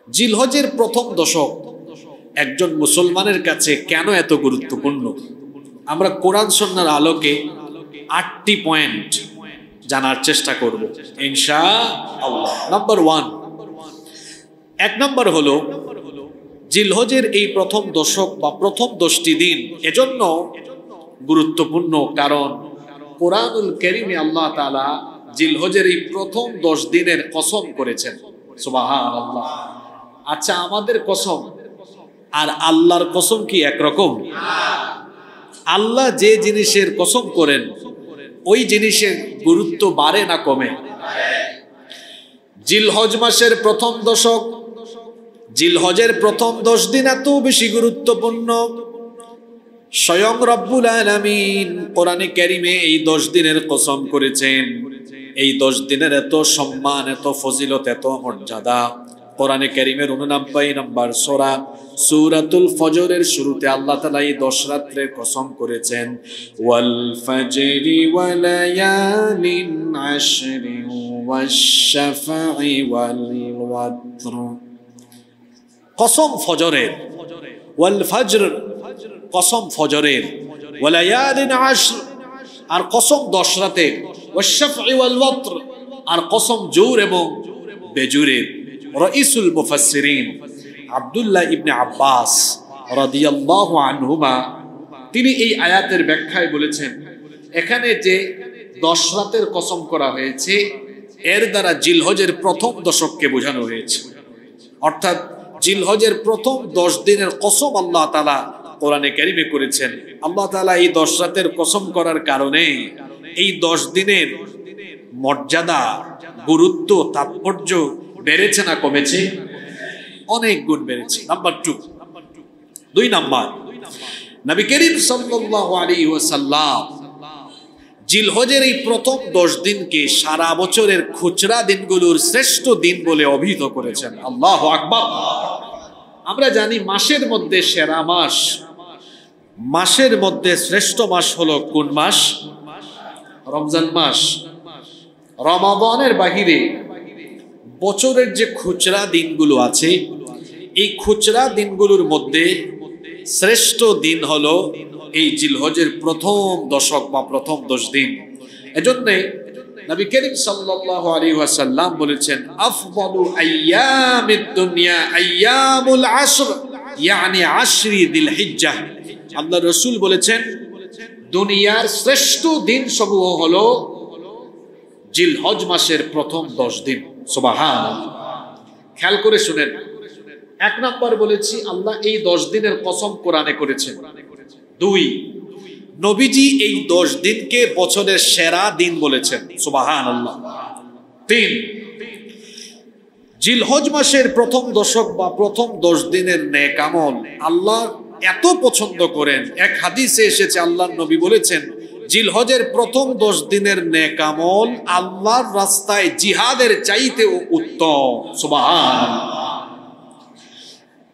জিলহজের প্রথম দশক একজন মুসলমানের কাছে কেন এত গুরুত্বপূর্ণ? আমরা কোরআন সুন্নাহর আলোকে 8টি পয়েন্ট জানার চেষ্টা করব ইনশাআল্লাহ। নাম্বার 1, এক নম্বর হলো জিলহজের এই প্রথম দশক বা প্রথম 10টি দিন এজন্য গুরুত্বপূর্ণ কারণ কোরআনুল কারীমে আল্লাহ তাআলা জিলহজের এই প্রথম 10 দিনের কসম করেছেন। সুবহানাল্লাহ। আচ্ছা, আমাদের কসম আর আল্লাহর কসম কি একরকম? আল্লাহ যে জিনিসের কসম করেন ওই জিনিসের গুরুত্ব বাড়ে না কমে? জিলহজ মাসের প্রথম দশক, জিলহজের প্রথম 10 দিন এত বেশি গুরুত্বপূর্ণ, স্বয়ং রব্বুল আলামিন কোরআনে কারীমে এই 10 দিনের কসম করেছেন। এই 10 দিনের এত সম্মান, এত ফজিলত, এত মর্যাদা। কোরআনে কারীমের 89 নম্বর সূরা সূরাতুল ফজরের শুরুতে আল্লাহ তাআলা এই 10 রাতের কসম করেছেন, ওয়াল ফাজরি ওয়া লায়ালিন আশরি ওয়াশ-শাফঈ ওয়াল ওয়াতর। কসম ফজরের, ওয়াল ফজর কসম ফজরের, ওয়া লায়ালিন আশর আর কসম 10 রাতের, ওয়াশ-শাফঈ ওয়াল ওয়াতর আর কসম জোর এবং বেজুরের। রাইসুল মুফাসসিরিন আব্দুল্লাহ ইবনে আব্বাস রাদিয়াল্লাহু আনহুমা তিনি এই আয়াতের ব্যাখ্যায় বলেছেন, এখানে যে 10 রাতের কসম করা হয়েছে এর দ্বারা জিলহজের প্রথম দশককে বোঝানো হয়েছে। অর্থাৎ জিলহজের প্রথম 10 দিনের কসম আল্লাহ তাআলা কোরআনে কারীমে করেছেন। আল্লাহ তাআলা এই 10 রাতের কসম করার কারণে এই 10 দিনের মর্যাদা, গুরুত্ব, তাৎপর্য বেড়েছে না কমেছে? অনেক গুণ বেড়েছে। নাম্বার 2 নাম্বার, নবী করিম সাল্লাল্লাহু আলাইহি ওয়াসাল্লাম জিলহজের এই প্রথম 10 দিনকে সারা বছরের খুচরা দিনগুলোর শ্রেষ্ঠ দিন বলে অভিহিত করেছেন। আল্লাহু আকবার। আমরা জানি মাসের মধ্যে সেরা মাস, মাসের মধ্যে শ্রেষ্ঠ মাস হলো কোন মাস? রমজান মাস। রমাদানের বাহিরে বছরের যে খুচরা দিনগুলো আছে এই খুচরা দিনগুলোর মধ্যে শ্রেষ্ঠ দিন হলো এই জিলহজের প্রথম দশক বা প্রথম 10 দিন। এজন্য নবী করিম সাল্লাল্লাহু আলাইহি ওয়াসাল্লাম বলেছেন, আফদালু আইয়ামিদ দুনিয়া আইয়ামুল আশর, ইয়ানি আশরি যিলহিজ্জাহ। আল্লাহর রাসূল বলেছেন দুনিয়ার শ্রেষ্ঠ দিন সমূহ হলো জিলহজ মাসের প্রথম 10 দিন। সুবহানাল্লাহ। খেয়াল করে শুনেন, 1 নাম্বার বলেছি আল্লাহ এই 10 দিনের কসম কোরআনে করেছেন। 2, নবীজি এই 10 দিনকে বছরের সেরা দিন বলেছেন। সুবহানাল্লাহ। 3, জিলহজ মাসের প্রথম দশক বা প্রথম 10 দিনের নেক আমল আল্লাহ এত পছন্দ করেন, এক হাদিসে এসেছে আল্লাহর নবী বলেছেন জিলহজের প্রথম 10 দিনের নেক আমল আল্লাহর রাস্তায় জিহাদের চাইতেও উত্তম। সুবহানাল্লাহ।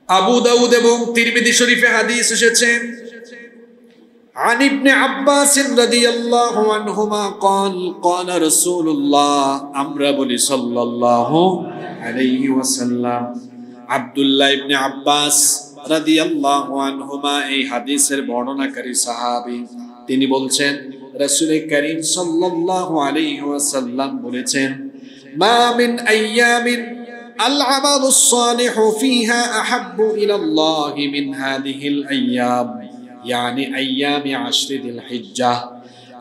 আবু দাউদ এবং তিরমিজি শরীফে হাদিস এসেছে, عن ابن عباس رضي الله عنهما قال قال رسول الله আমরা বলি সাল্লাল্লাহু আলাইহি ওয়াসাল্লাম। আব্দুল্লাহ ইবনে আব্বাস রাদিয়াল্লাহু আনহুমা এই হাদিসের বর্ণনাকারী সাহাবী, তিনি বলছেন রাসূল করিম সাল্লাল্লাহু আলাইহি ওয়াসাল্লাম বলেছেন, মা মিন আইয়ামিন আল আমালুস সালিহু ফিহা আহাব্বু ইলাল্লাহি মিন হাদিহিল আইয়াম, ইয়ানি আইয়ামি আশরি যিলহিজ্জাহ।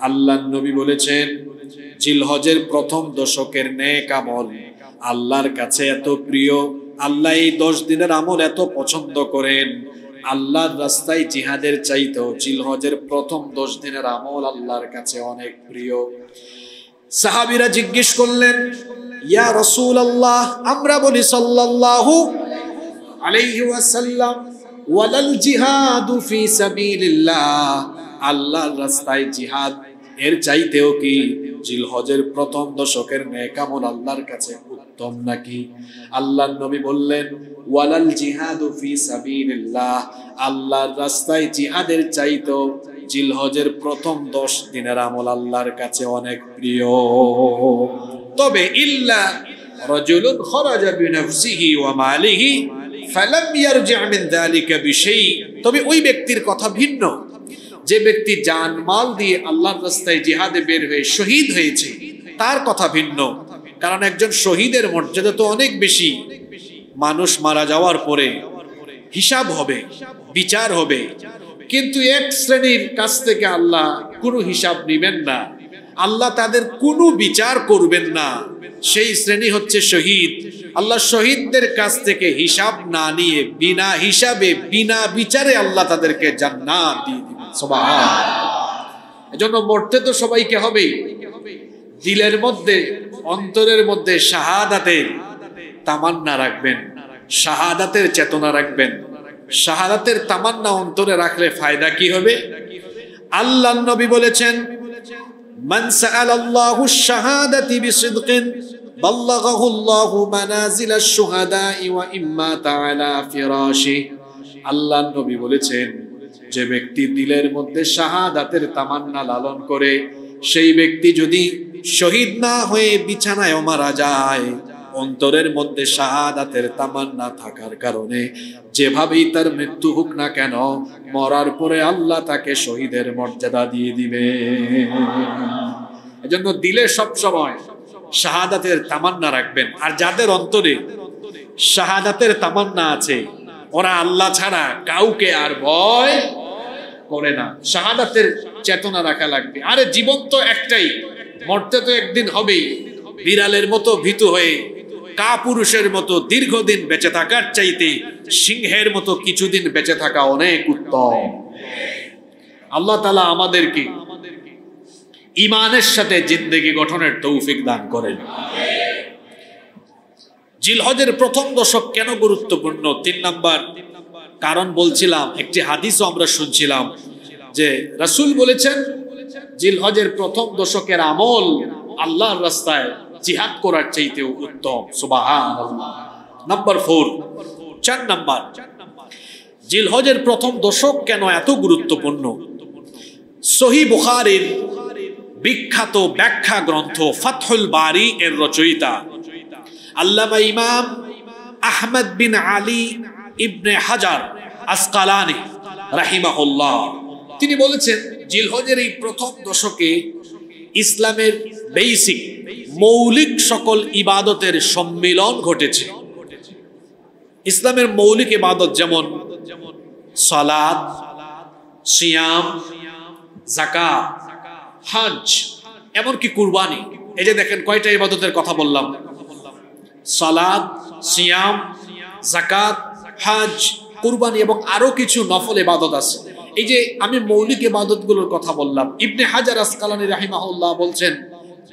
আল্লাহর নবী বলেছেন জিলহজের প্রথম দশকের নেক আমল আল্লাহর কাছে এত প্রিয়, আল্লাহ এই 10 দিনের আমল এত পছন্দ করেন, আল্লাহর রাস্তায় জিহাদের চাইতেও জিলহজের প্রথম 10 দিনের আমল আল্লাহর কাছে অনেক প্রিয়। সাহাবীরা জিজ্ঞেস করলেন, ইয়া রাসূলুল্লাহ, আমরা বলি সাল্লাল্লাহু আলাইহি ওয়াসাল্লাম, ওয়ালাল জিহাদু ফি সাবিলিল্লাহ, আল্লাহর রাস্তায় জিহাদ এর চাইতেও কি জিলহজের প্রথম দশকের নেক আমল আল্লাহর কাছে উত্তম নাকি? আল্লাহর নবী বললেন, ওয়ালাল জিহাদু ফি সাবিলিল্লাহ, আল্লাহর রাস্তায় জিহাদের চাইতেও জিলহজের প্রথম 10 দিনের আমল আল্লাহর কাছে অনেক প্রিয়। তবে ইল্লা রাজুলুন খারাজা বিনাফসিহি ওয়া মালিহি ফালাম ইয়ারজি' মিন যালিকা বিশাই, তবে ওই ব্যক্তির কথা ভিন্ন যে ব্যক্তি জান মাল দিয়ে আল্লাহর রাস্তায় জিহাদে বের হয়ে শহীদ হয়েছে, তার কথা ভিন্ন। কারণ একজন শহীদের মর্যাদা তো অনেক বেশি। মানুষ মারা যাওয়ার পরে হিসাব হবে, বিচার হবে, কিন্তু এক শ্রেণীর কাছ থেকে আল্লাহ কোনো হিসাব নেবেন না, আল্লাহ তাদের কোনো বিচার করবেন না। সেই শ্রেণী হচ্ছে শহীদ। আল্লাহ শহীদদের কাছ থেকে হিসাব না নিয়ে বিনা হিসাবে বিনা বিচারে আল্লাহ তাদেরকে জান্নাত দিয়ে দিবেন। সুবহানাল্লাহ। এজন্য মরতে তো সবাইকে হবে, দিলের মধ্যে অন্তরের মধ্যে শাহাদাতের তামান্না রাখবেন, শাহাদাতের চেতনা রাখবেন। শাহাদাতের তামান্না অন্তরে রাখলে ফায়দা কি হবে? আল্লাহর নবী বলেছেন, মান সাআলাল্লাহু আশ-শাহাদাতি বিসিদকিন বাল্লাগাহু আল্লাহু মানাজিলাশ শুহাদা'i ওয়া ইম্মা তাআলা ফিরাশি। আল্লাহর নবী বলেছেন, যে ব্যক্তি দিলের মধ্যে শাহাদাতের তামান্না লালন করে, সেই ব্যক্তি যদি শহীদ না হয়ে বিছানায় মারা যায়, অন্তরের মধ্যে শাহাদাতের তামান্না থাকার কারণে যেভাবেই তার মৃত্যু হোক না কেন, মরার পরে আল্লাহ তাকে শহীদের মর্যাদা দিয়ে দিবে। এজন্য দিলে সব সময় শাহাদাতের তামান্না রাখবেন। আর যাদের অন্তরে শাহাদাতের তামান্না আছে, ওরা আল্লাহ ছাড়া কাউকে আর ভয় করে না। শাহাদাতের চেতনা রাখা লাগবে। আরে জীবন তো একটাই, মরতে তো একদিন হবেই। বিড়ালের মতো ভীতু হয়ে কাপুরুষের মতো দীর্ঘদিন বেঁচে থাকার চাইতে সিংহের মতো কিছুদিন বেঁচে থাকা অনেক উত্তম। আল্লাহ তাআলা আমাদেরকে ঈমানের সাথে জিন্দেগি গঠনের তৌফিক দান করেন। জিলহজের প্রথম দশক কেন গুরুত্বপূর্ণ? 3 নাম্বার কারণ বলছিলাম, একটি হাদিসও আমরা শুনছিলাম যে রাসূল বলেছেন জিলহজের প্রথম দশকের আমল আল্লাহর রাস্তায় জিহাদ করার চাইতেও উত্তম। সুবহানাল্লাহ। নাম্বার 4 নাম্বার, জিলহজের প্রথম দশক কেন এত গুরুত্বপূর্ণ? সহিহ বুখারীর বিখ্যাত ব্যাখ্যা গ্রন্থ ফাতহুল বারি এর রচয়িতা আল্লামা ইমাম আহমদ বিন আলী ইবনে হাজার আসকালানি রাহিমাহুল্লাহ, তিনি বলেছেন জিলহজের এই প্রথম দশকে ইসলামের বেসিক মৌলিক সকল ইবাদতের সম্মিলন ঘটেছে। ইসলামের মৌলিক ইবাদত যেমন সালাত, সিয়াম, যাকাত, হজ, এমনকি কুরবানি। এই যে দেখেন কয়টা ইবাদতের কথা বললাম, সালাত, সিয়াম, যাকাত, হজ, কুরবানি এবং আরো কিছু নফল ইবাদত আছে। এই যে আমি মৌলিক ইবাদতগুলোর কথা বললাম, ইবনে হাজার আসকালানি রাহিমাহুল্লাহ বলছেন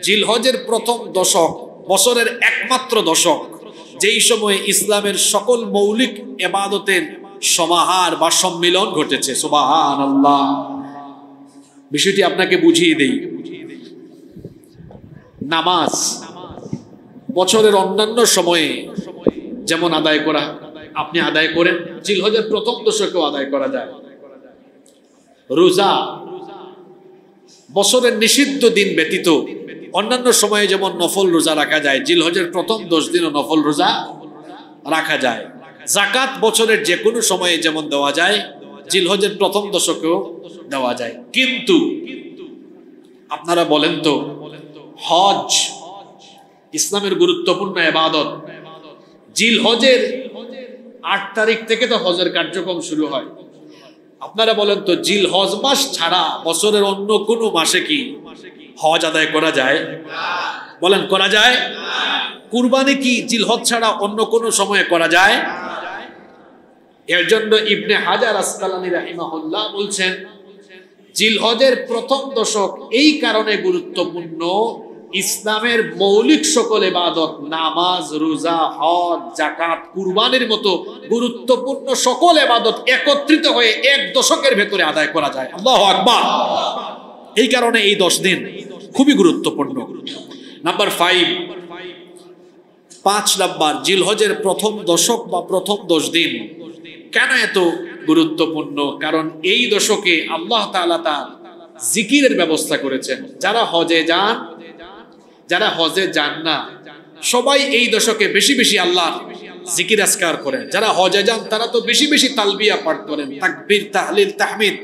জিলহজের প্রথম দশক বছরের একমাত্র দশক যেই সময়ে ইসলামের সকল মৌলিক ইবাদতের সমাহার বা সম্মিলন ঘটেছে। সুবহানাল্লাহ। বিষয়টি আপনাকে বুঝিয়ে দেই। নামাজ বছরের অন্যান্য সময়ে যেমন আদায় করা আপনি আদায় করেন, জিলহজের প্রথম দশকেও আদায় করা যায়। রোজা বছরের নিষিদ্ধ দিন ব্যতীত অন্যান্য সময়ে যেমন নফল রোজা রাখা যায়, জিলহজের প্রথম 10 দিনও নফল রোজা রাখা যায়। যাকাত বছরের যে কোনো সময়ে যেমন দেওয়া যায়, জিলহজের প্রথম দশকেও দেওয়া যায়। কিন্তু আপনারা বলেন তো, হজ ইসলামের গুরুত্বপূর্ণ ইবাদত, জিলহজের 8 তারিখ থেকে তো হজের কার্যক্রম শুরু হয়। আপনারা বলেন তো, জিলহজ মাস ছাড়া বছরের অন্য কোনো মাসে কি হজ আদায় করা যায়? বলেন, করা যায়? কুরবানি কি জিলহজ ছাড়া অন্য কোনো সময়ে করা যায়? এর জন্য ইবনে হাজার আসকালানি রাহিমাহুল্লাহ বলছেন জিলহজের প্রথম দশক এই কারণে গুরুত্বপূর্ণ, ইসলামের মৌলিক সকল ইবাদত নামাজ, রোজা, হজ, যাকাত, কুরবানির মতো গুরুত্বপূর্ণ সকল ইবাদত একত্রিত হয়ে এক দশকের ভেতরে আদায় করা যায়। আল্লাহু আকবার। এই কারণে এই 10 দিন খুবই গুরুত্বপূর্ণ। নাম্বার 5 নাম্বার, জিলহজের প্রথম দশক বা প্রথম 10 দিন কেন এত গুরুত্বপূর্ণ? কারণ এই দশকে আল্লাহ তাআলা তার জিকিরের ব্যবস্থা করেছেন। যারা হজে যান, যারা হজে যান না, সবাই এই দশকে বেশি বেশি আল্লাহর জিকির আজকার করেন। যারা হজে যান তারা তো বেশি বেশি তালবিয়া পাঠ করেন, তাকবীর তাহলিল তাহমিদ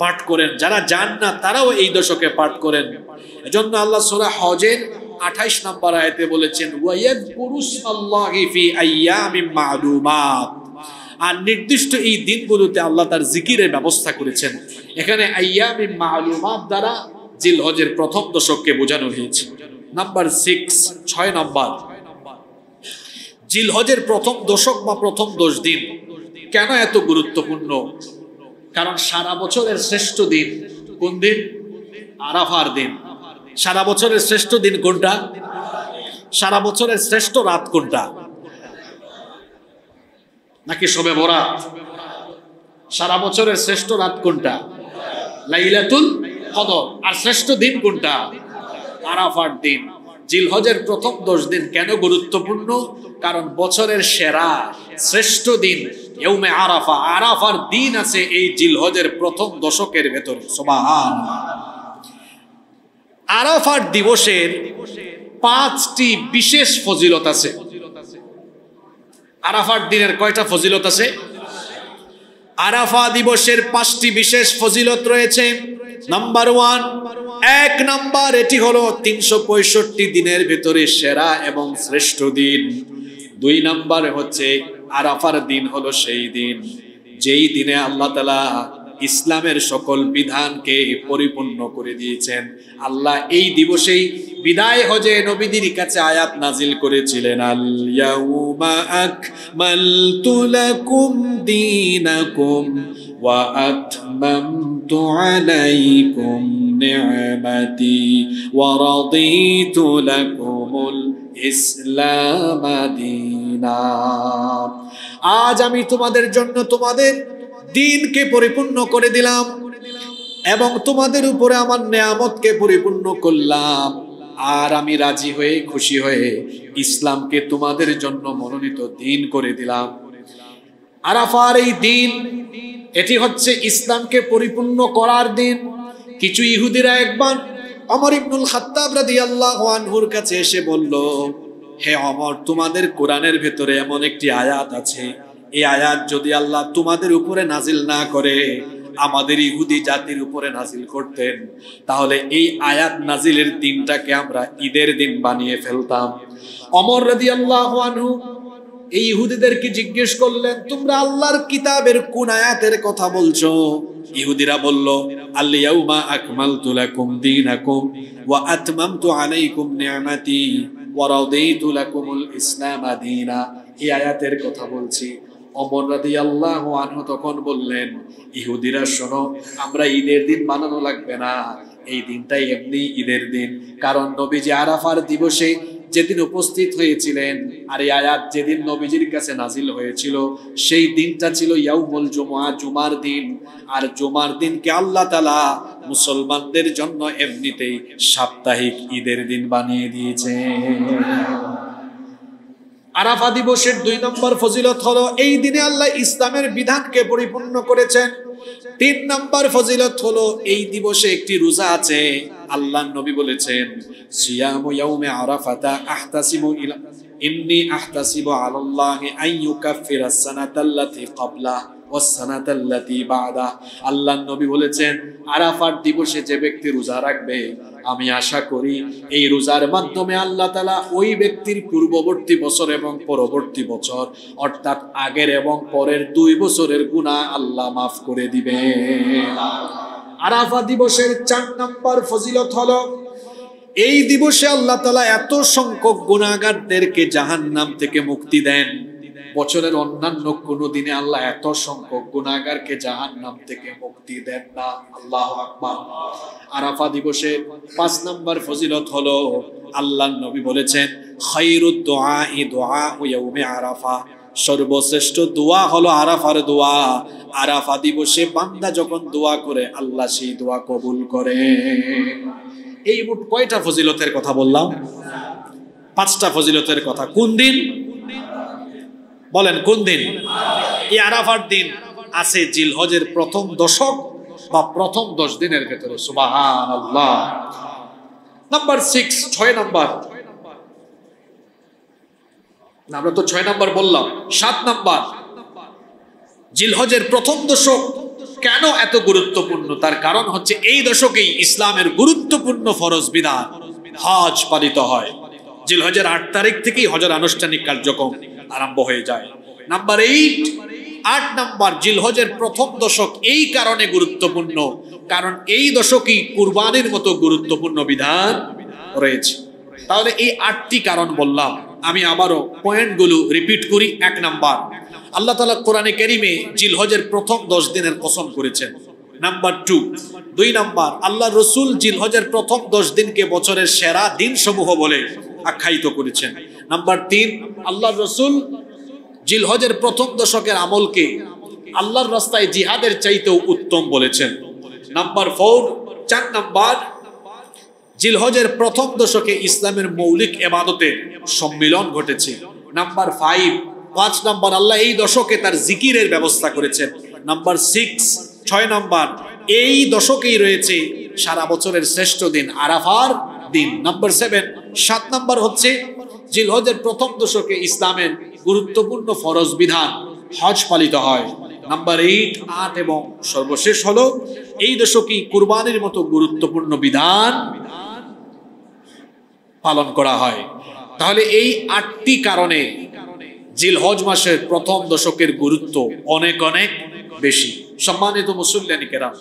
পাঠ করেন। যারা যান না তারাও এই দশকে পাঠ করেন। এজন্য আল্লাহ সূরা হজের 28 নম্বর আয়াতে বলেছেন ওয়ায়াযকুরুসমাল্লাহি ফি আইয়ামিম মা'লুমাত, আর নির্দিষ্ট এই দিনগুলোতে আল্লাহ তার জিকিরের ব্যবস্থা করেছেন। এখানে আইয়ামিম মা'লুমাত দ্বারা জিলহজের প্রথম দশককে বোঝানো হয়েছে। নাম্বার 6, 6 নম্বর, জিলহজের প্রথম দশক বা প্রথম 10 দিন কেন এত গুরুত্বপূর্ণ? কারণ সারা বছরের শ্রেষ্ঠ দিন কোন দিন? আরাফার দিন। সারা বছরের শ্রেষ্ঠ দিন কোনটা? সারা বছরের শ্রেষ্ঠ রাত কোনটা? নাকি শবে বরাত? সারা বছরের শ্রেষ্ঠ রাত কোনটা? লাইলাতুল কদর। আর শ্রেষ্ঠ দিন কোনটা? আরাফার দিন। জিলহজের প্রথম 10 দিন কেন গুরুত্বপূর্ণ? কারণ বছরের সেরা শ্রেষ্ঠ দিন ইয়ৌমে আরাফা, আরাফার দিন আছে এই জিলহজের প্রথম দশকের ভেতরে। সুবহানাল্লাহ। আরাফার দিবসের 5টি বিশেষ ফজিলত আছে। আরাফার দিনের কয়টা ফজিলত আছে? আরাফা দিবসের 5টি বিশেষ ফজিলত রয়েছে। নাম্বার 1, 1 নাম্বার, এটি হলো 365 দিনের ভেতরে সেরা এবং শ্রেষ্ঠ দিন। 2 নাম্বার হচ্ছে আরাফার দিন হলো সেই দিন যেই দিনে আল্লাহ তাআলা ইসলামের সকল বিধানকে পরিপূর্ণ করে দিয়েছেন। আল্লাহ এই দিবসেই বিদায় হজে নবীদের কাছে আয়াত নাজিল করেছিলেন, আল ইয়াউমা আকমালতু লাকুম দীনাকুম ওয়া আতমামতু আলাইকুম নি'মাতি ওয়া রাদিতু লাকুমুল ইসলাম দীনা। আজ আমি তোমাদের জন্য তোমাদের দিনকে পরিপূর্ণ করে দিলাম এবং তোমাদের উপরে আমার নেয়ামতকে পরিপূর্ণ করলাম, আর আমি রাজি হয়ে খুশি হয়ে ইসলামকে তোমাদের জন্য মনোনীত দিন করে দিলাম। আরাফার এই দিন, এটি হচ্ছে ইসলামকে পরিপূর্ণ করার দিন। কিছু ইহুদিরা একবার ওমর ইবনুল খাত্তাব রাদিয়াল্লাহু আনহুর কাছে এসে বলল, হে ওমর, তোমাদের কোরআনের ভেতরে এমন একটি আয়াত আছে, এই আয়াত যদি আল্লাহ তোমাদের উপরে নাজিল না করে আমাদের ইহুদি জাতির উপরে নাজিল করতেন, তাহলে এই আয়াত নাজিলের দিনটাকে আমরা ঈদের দিন বানিয়ে ফেলতাম। ওমর রাদিয়াল্লাহু আনহু এই ইহুদিদেরকে জিজ্ঞেস করলেন, তোমরা আল্লাহর কিতাবের কোন আয়াতের কথা বলছো? ইহুদিরা বলল, আল ইয়াউমা আকমালতু লাকুম দীনাকুম ওয়া আতমামতু আলাইকুম নি'মাতি ওয়া রাদিতু লাকুমুল ইসলাম দীনা। এই আয়াতের কথা বলছি। ওমর রাদিয়াল্লাহু আনহু তখন বললেন, ইহুদিরা শোনো, আমরা ঈদের দিন বানানো লাগবে না, এই দিনটাই এমনি ঈদের দিন। কারণ নবীজি আরাফার দিবসে যেদিন উপস্থিত হয়েছিলেন আর এই আয়াত যেদিন নবীজির কাছে নাজিল হয়েছিল সেই দিনটা ছিল ইয়াউমুল জুমআ, জুমার দিন। আর জুমার দিনকে আল্লাহ তাআলা মুসলমানদের জন্য এমনিতেই সাপ্তাহিক ঈদের দিন বানিয়ে দিয়েছেন। আরাফা দিবসের 2 নম্বর ফজিলত হলো এই দিনে আল্লাহ ইসলামের বিধানকে পরিপূর্ণ করেছেন। 3 নম্বর ফজিলত হলো এই দিবসে একটি রোজা আছে। আল্লাহর নবী বলেছেন, সিয়ামু ইয়াউমে আরাফাতা আহতাসিবু ইলা ইন্নী আহতাসিবু আলাল্লাহি আন ইউকাফিরাস সানাতাল্লাতী ক্বাবলা ওয়াস সানাতাল্লাতী বা'দা। আল্লাহর নবী বলেছেন, আরাফার দিবসে যে ব্যক্তি রোজা রাখবে, আমি আশা করি এই রোজার মাধ্যমে আল্লাহ তাআলা ওই ব্যক্তির পূর্ববর্তী বছর এবং পরবর্তী বছর অর্থাৎ আগের এবং পরের 2 বছরের গুনাহ আল্লাহ মাফ করে দিবেন। আরাফা দিবসের 4 নম্বর ফজিলত হলো এই দিবসে আল্লাহ তাআলা এত সংখ্যক গুনাহগারদেরকে জাহান্নাম থেকে মুক্তি দেন। বছরের অন্যান্য কোনো দিনে আল্লাহ এত সংখ্যক গুনাহগারকে জাহান্নাম থেকে মুক্তি দেন না। আল্লাহু আকবার। আরাফা দিবসের 5 নম্বর ফজিলত হলো আল্লাহর নবী বলেছেন, খায়রুদ দুআই দুআউ ইয়াউমে আরাফা। সর্বশ্রেষ্ঠ দোয়া হলো আরাফার দোয়া। আরাফা দিবসে বান্দা যখন দোয়া করে আল্লাহ সেই দোয়া কবুল করে। এই মোট কয়টা ফজিলতের কথা বললাম? 5টা ফজিলতের কথা। কোন দিন বলেন? কোন দিন? এই আরাফার দিন আছে জিলহজের প্রথম দশক বা প্রথম 10 দিনের ভেতরে। সুবহানাল্লাহ। নাম্বার 6, 6 নম্বর, আমরা তো 6 নাম্বার বললাম। 7 নাম্বার, জিলহজের প্রথম দশক কেন এত গুরুত্বপূর্ণ? তার কারণ হচ্ছে এই দশকেই ইসলামের গুরুত্বপূর্ণ ফরজ বিধান হজ পালিত হয়। জিলহজের 8 তারিখ থেকেই হজের আনুষ্ঠানিক কার্যক্রম আরম্ভ হয়ে যায়। নাম্বার 8 নাম্বার, জিলহজের প্রথম দশক এই কারণে গুরুত্বপূর্ণ কারণ এই দশকই কুরবানির মতো গুরুত্বপূর্ণ বিধান রয়েছে। তাহলে এই 8টি কারণ বললাম, আমি আবারও পয়েন্টগুলো রিপিট করি। 1 নাম্বার, আল্লাহ তাআলা কোরআনে কারীমে জিলহজের প্রথম 10 দিনের কসম করেছেন। নাম্বার 2 নাম্বার, আল্লাহ রসুল জিলহজের প্রথম 10 দিনকে বছরের সেরা দিন সমূহ বলে আখ্যায়িত করেছেন। নাম্বার 3, আল্লাহ রসুল জিলহজের প্রথম দশকের আমলকে আল্লাহর রাস্তায় জিহাদের চাইতেও উত্তম বলেছেন। নাম্বার 4 নাম্বার, জিলহজের প্রথম দশকে ইসলামের মৌলিক ইবাদতের সম্মিলন ঘটেছে। নাম্বার 5 নাম্বার, আল্লাহ এই দশকে তার জিকিরের ব্যবস্থা করেছেন। নাম্বার 6 নাম্বার, এই দশকেই রয়েছে সারা বছরের শ্রেষ্ঠ দিন আরাফার দিন। নাম্বার 7 নাম্বার হচ্ছে জিলহজের প্রথম দশকে ইসলামের গুরুত্বপূর্ণ ফরজ বিধান হজ পালিত হয়। নাম্বার 8 এবং সর্বশেষ হলো এই দশকেই কুরবানির মতো গুরুত্বপূর্ণ বিধান পালন করা হয়। তাহলে এই 8টি কারণে জিলহজ মাসের প্রথম দশকের গুরুত্ব অনেক অনেক বেশি। সম্মানিত মুসল্লিয়ানি কেরাম,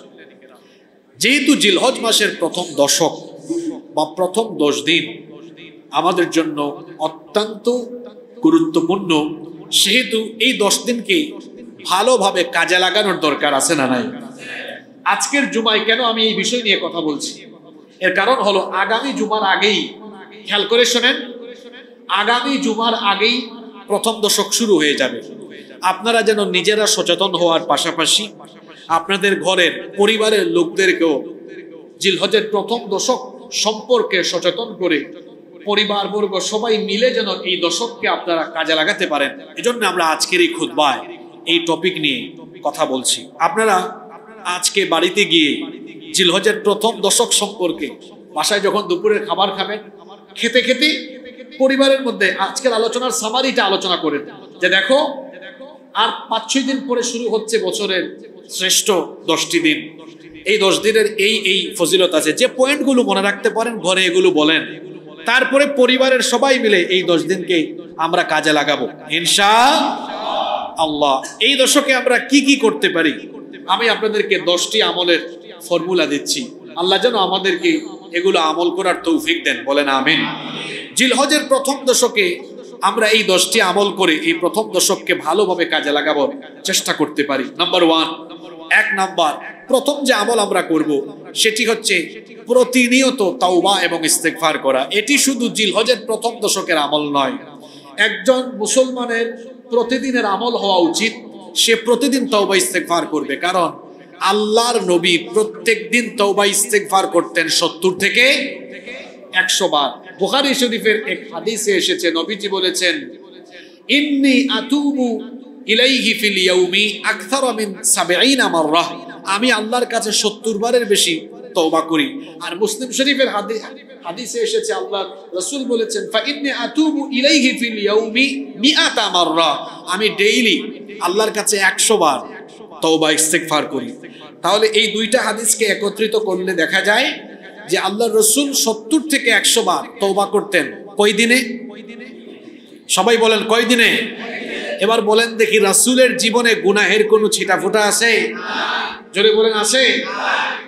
যেহেতু জিলহজ মাসের প্রথম দশক বা প্রথম 10 দিন আমাদের জন্য অত্যন্ত গুরুত্বপূর্ণ, সেহেতু এই 10 দিনকে ভালোভাবে কাজে লাগানোর দরকার আছে না নাই? আজকের জুমায় কেন আমি এই বিষয় নিয়ে কথা বলছি, এর কারণ হলো আগামী জুমার আগেই, খেয়াল করে শোনেন, আগামী জুমার আগেই প্রথম দশক শুরু হয়ে যাবে। আপনারা যেন নিজেরা সচেতন হওয়ার পাশাপাশি আপনাদের ঘরের পরিবারের লোকদেরকেও জিলহজের প্রথম দশক সম্পর্কে সচেতন করে পরিবারবর্গ সবাই মিলে যেন এই দশককে আপনারা কাজে লাগাতে পারেন, এজন্য আমরা আজকের এই খুতবায় এই টপিক নিয়ে কথা বলছি। আপনারা আজকে বাড়িতে গিয়ে জিলহজের প্রথম দশক সম্পর্কে বাসায় যখন দুপুরের খাবার খাবেন, খেতে খেতে পরিবারের মধ্যে আজকের আলোচনার সামারিটা আলোচনা করেন যে দেখো আর 5-6 দিন পরে শুরু হচ্ছে বছরের শ্রেষ্ঠ 10টি দিন। এই 10 দিনের এই ফজিলত আছে, যে পয়েন্টগুলো মনে রাখতে পারেন ঘরে এগুলো বলেন, তারপরে পরিবারের সবাই মিলে এই 10 দিনকে আমরা কাজে লাগাবো ইনশাআল্লাহ। এই দশকে আমরা কি কি করতে পারি, আমি আপনাদেরকে 10টি আমলের ফর্মুলা দিচ্ছি। আল্লাহ যেন আমাদেরকে এগুলো আমল করার তৌফিক দেন, বলেন আমিন। জিলহজের প্রথম দশকে আমরা এই 10টি আমল করে এই প্রথম দশককে ভালোভাবে কাজে লাগাবার চেষ্টা করতে পারি। নাম্বার 1 নাম্বার, প্রথম যে আমল আমরা করব সেটি হচ্ছে প্রতিনিয়ত তাওবা এবং ইস্তেগফার করা। এটি শুধু জিলহজের প্রথম দশকের আমল নয়, একজন মুসলমানের প্রতিদিনের আমল হওয়া উচিত। সে প্রতিদিন তাওবা ইস্তেগফার করবে, কারণ আল্লাহর নবী প্রত্যেক দিন তাওবা ইস্তেগফার করতেন 70 থেকে 100 বার। বুখারী শরীফের এক হাদিসে এসেছে, নবীজি বলেছেন ইন্নী আতুবু ইলাইহি ফিল ইয়াউমি আকথারা মিন 70 মাররা, আমি আল্লাহর কাছে 70 বারের বেশি তওবা করি। আর মুসলিম শরীফের হাদিসে এসেছে আল্লাহর রাসূল বলেছেন ফা ইন্নী আতুবু ইলাইহি ফিল ইয়াউমি 100 মাররা, আমি ডেইলি আল্লাহর কাছে 100 বার তওবা ইস্তেগফার করি। তাহলে এই দুইটা হাদিসকে একত্রিত করলে দেখা যায় যে আল্লাহর রাসূল 70 থেকে 100 বার তওবা করতেন কয় দিনে? সবাই বলেন কয় দিনে? এবার বলেন দেখি, রাসূলের জীবনে গুনাহের কোনো ছিটাফোঁটা আছে? জোরে বলেন আছে?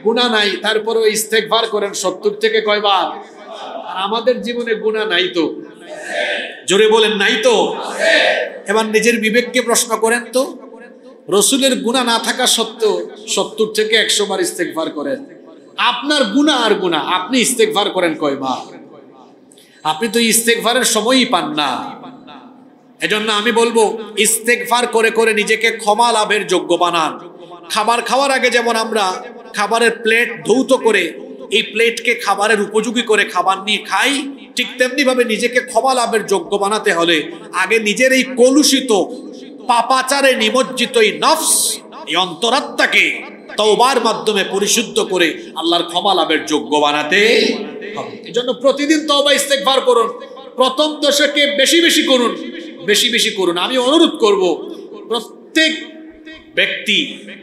গুনাহ নাই, তারপরেও ইস্তেগফার করেন 70 থেকে কয়বার? আর আমাদের জীবনে গুনাহ নাই তো? জোরে বলেন নাই তো? এবার নিজের বিবেককে প্রশ্ন করেন তো, রাসূলের গুনাহ না থাকা সত্ত্বেও 70 থেকে 100 বার ইস্তেগফার করেন, আপনার গুনাহ আর গুনাহ, আপনি ইস্তেগফার করেন কয়বার? আপনি তো ইস্তেগফারের সময়ই পান না। এজন্য আমি বলবো ইস্তেগফার করে করে নিজেকে ক্ষমা লাভের যোগ্য বানান। খাবার খাওয়ার আগে যেমন আমরা খাবারের প্লেট ধৌত করে এই প্লেটকে খাবারের উপযোগী করে খাবার নিয়ে খাই, ঠিক তেমনি ভাবে নিজেকে ক্ষমা লাভের যোগ্য বানাতে হলে আগে নিজের এই কলুষিত পাপাচারে নিমজ্জিত এই নফস, এই অন্তরাত্মাকে তওবার মাধ্যমে পরিশুদ্ধ করে আল্লাহর ক্ষমা লাভের যোগ্য বানাতে হবে। এজন্য প্রতিদিন তওবা ইস্তেগফার করুন, প্রথম দশকে বেশি বেশি করুন, বেশি বেশি করুন। আমি অনুরোধ করব প্রত্যেক ব্যক্তি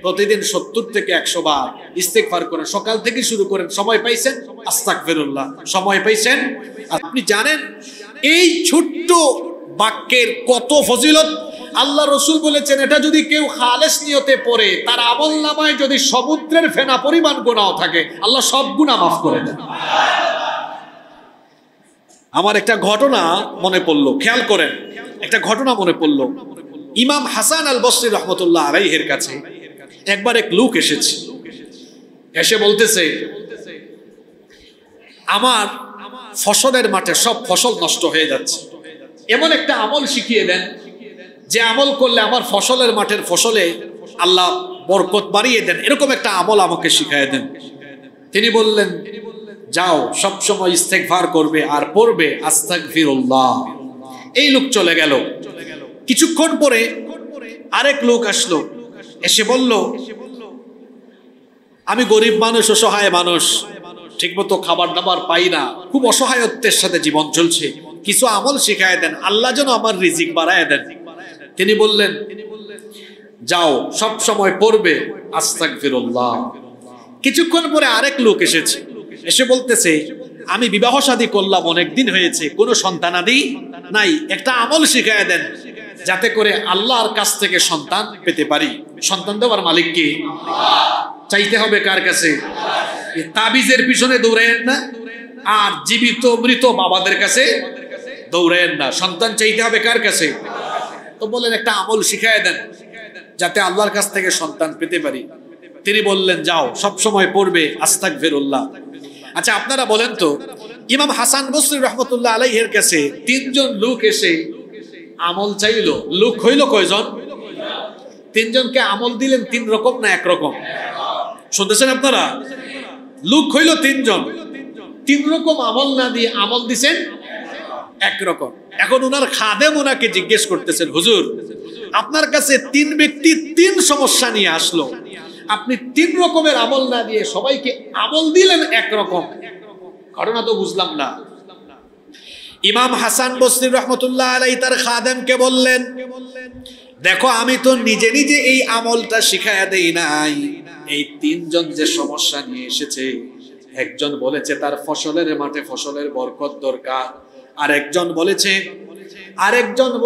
প্রতিদিন 70 থেকে 100 বার ইস্তেগফার করেন। সকাল থেকে শুরু করেন। সময় পাইছেন আস্তাগফিরুল্লাহ, সময় পাইছেন। আপনি জানেন এই ছোট্ট বাক্যের কত ফজিলত। আল্লাহ রসুল বলেছেন এটা যদি কেউ খালেস নিয়তে পড়ে, তার আমলনামায় যদি সমুদ্রের ফেনা পরিমাণ গুনাহ থাকে, আল্লাহ সব গুনাহ মাফ করে দেন। আমার একটা ঘটনা মনে পড়লো, খেয়াল করেন, একটা ঘটনা মনে পড়লো। ইমাম হাসান আল বসরি রহমতুল্লাহ আলাইহির কাছে একবার এক লোক এসেছে, এসে বলতেছে আমার ফসলের মাঠে সব ফসল নষ্ট হয়ে যাচ্ছে, এমন একটা আমল শিখিয়ে দেন যে আমল করলে আমার ফসলের মাঠের ফসলে আল্লাহ বরকত বাড়িয়ে দেন, এরকম একটা আমল আমাকে শিখিয়ে দেন। তিনি বললেন যাও সব সময় ইস্তেগফার করবে আর পড়বে আস্তাগফিরুল্লাহ। এই লোক চলে গেল। কিছুক্ষণ পরে আরেক লোক আসলো, এসে বলল আমি গরিব মানুষ, অসহায় মানুষ, ঠিকমতো খাবার দাবার পাই না, খুব অসহায়ত্বের সাথে জীবন চলছে, কিছু আমল শিখায় দেন, আল্লাহ যেন আমার রিজিক বাড়ায় দেন। তিনি বললেন যাও সব সময় পড়বে আস্তাগফিরুল্লাহ। কিছুক্ষণ পরে আরেক লোক এসেছে, এসে বলতেছে আমি বিবাহ শাদী করলাম, অনেক দিন হয়েছে, কোনো সন্তানাদি নাই, একটা আমল শিখায় দেন যাতে করে আল্লাহর কাছ থেকে সন্তান পেতে পারি। সন্তান দেওয়ার মালিক কে? চাইতে হবে কার কাছে? তাবিজের পিছনে দৌড়ায়েন না, আর জীবিত মৃত বাবাদের কাছে দৌড়ায়েন না। সন্তান চাইতে হবে কার কাছে? তো বললেন একটা আমল শিখায় দেন যাতে আল্লাহর কাছ থেকে সন্তান পেতে পারি। তিনি বললেন যাও সব সময় পড়বে আস্তাগফিরুল্লাহ। আচ্ছা আপনারা বলেন তো, ইমাম হাসান বসরি রহমতুল্লাহ আলাইহির কাছে 3 জন লোক এসে আমল চাইলো, লোক হইল কয়জন? 3 জনকে আমল দিলেন 3 রকম না 1 রকম? শুনতেছেন আপনারা? লোক হইল 3 জন, 3 রকম আমল না দিয়ে আমল দিছেন 1 রকম। এখন ওনার খাদেম ওনাকে জিজ্ঞেস করতেছেন হুজুর আপনার কাছে 3 ব্যক্তি 3 সমস্যা নিয়ে আসলো, আপনি 3 রকমের আমল না দিয়ে সবাইকে আমল দিলেন 1 রকম, ঘটনা তো বুঝলাম না। ইমাম হাসান বসরি রহমতুল্লাহ আলাইহি তার খাদেমকে বললেন দেখো আমি তো নিজে নিজে এই আমলটা শিখায়া দেই নাই, এই 3 জন যে সমস্যা নিয়ে এসেছে, একজন বলেছে তার ফসলের মাঠে ফসলের বরকত দরকার, আরেকজন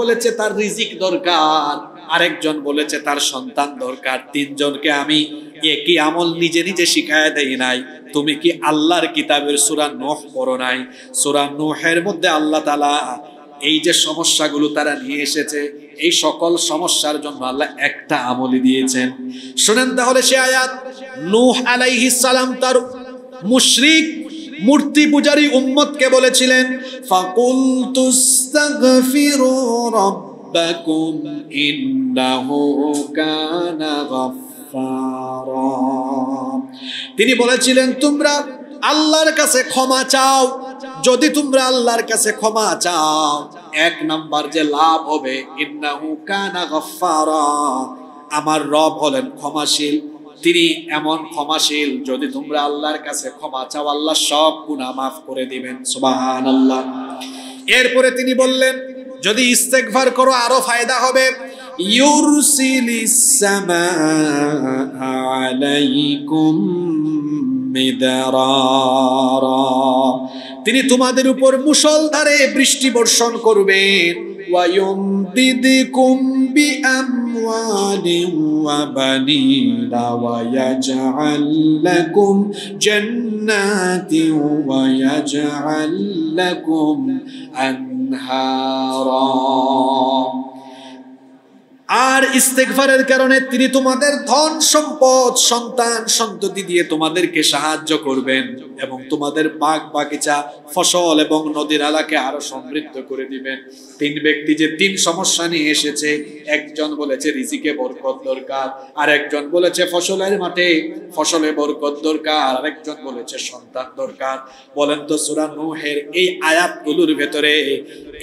বলেছে তার রিজিক দরকার, আরেকজন বলেছে তার সন্তান দরকার। 3 জনকে আমি একই আমল নিজে নিজে শিখায়া দেই নাই। তুমি কি আল্লাহর কিতাবের সূরা নূহ পড়ো নাই? সূরা নূহের মধ্যে আল্লাহ তাআলা এই যে সমস্যাগুলো তারা নিয়ে এসেছে, এই সকল সমস্যার জন্য আল্লাহ একটা আমলই দিয়েছেন। শুনেন তাহলে সে আয়াত। নূহ আলাইহিস সালাম তার মুশরিক মূর্তি পূজারী উম্মতকে বলেছিলেন ফাকুলতুস্তাগফিরু রাব্বাকুম ইন্নাহু কানা গাফফারা। তিনি বলেছিলেন তোমরা আল্লাহর কাছে ক্ষমা চাও। যদি তোমরা আল্লাহর কাছে ক্ষমা চাও, 1 নাম্বার যে লাভ হবে ইন্নাহু কানা গাফফারা, আমার রব হলেন ক্ষমাশীল। তিনি এমন ক্ষমাশীল, যদি তোমরা আল্লাহর কাছে ক্ষমা চাও আল্লাহ সব গুনাহ মাফ করে দিবেন। সুবহানাল্লাহ। এরপরে তিনি বললেন যদি ইস্তেগফার করো আরো ফায়দা হবে। ইউরসিলিস সামাআ আলাইকুম মিদরারা, তিনি তোমাদের উপর মুষলধারে বৃষ্টি বর্ষণ করবেন। ওয়ায়ুমদিদকুম বিআমওয়ালিন ওয়া বানিনা ওয়া ইয়াজআল লাকুম জান্নাতিন ওয়া ইয়াজআল লাকুম আনহারা। আর ইস্তেগফারের কারণে তিনি তোমাদের ধন সম্পদ সন্তান সন্ততি দিয়ে তোমাদেরকে সাহায্য করবেন এবং তোমাদের বাগ বাগিচা ফসল এবং নদী নালাকে আরো সমৃদ্ধ করে দিবেন। 3 ব্যক্তি যে 3 সমস্যা নিয়ে এসেছে, একজন বলেছে রিজিকে বরকত দরকার, আর একজন বলেছে ফসলের মাঠে ফসলে বরকত দরকার, আর একজন বলেছে সন্তান দরকার। বলেন তো সূরা নূহের এই আয়াতগুলোর ভেতরে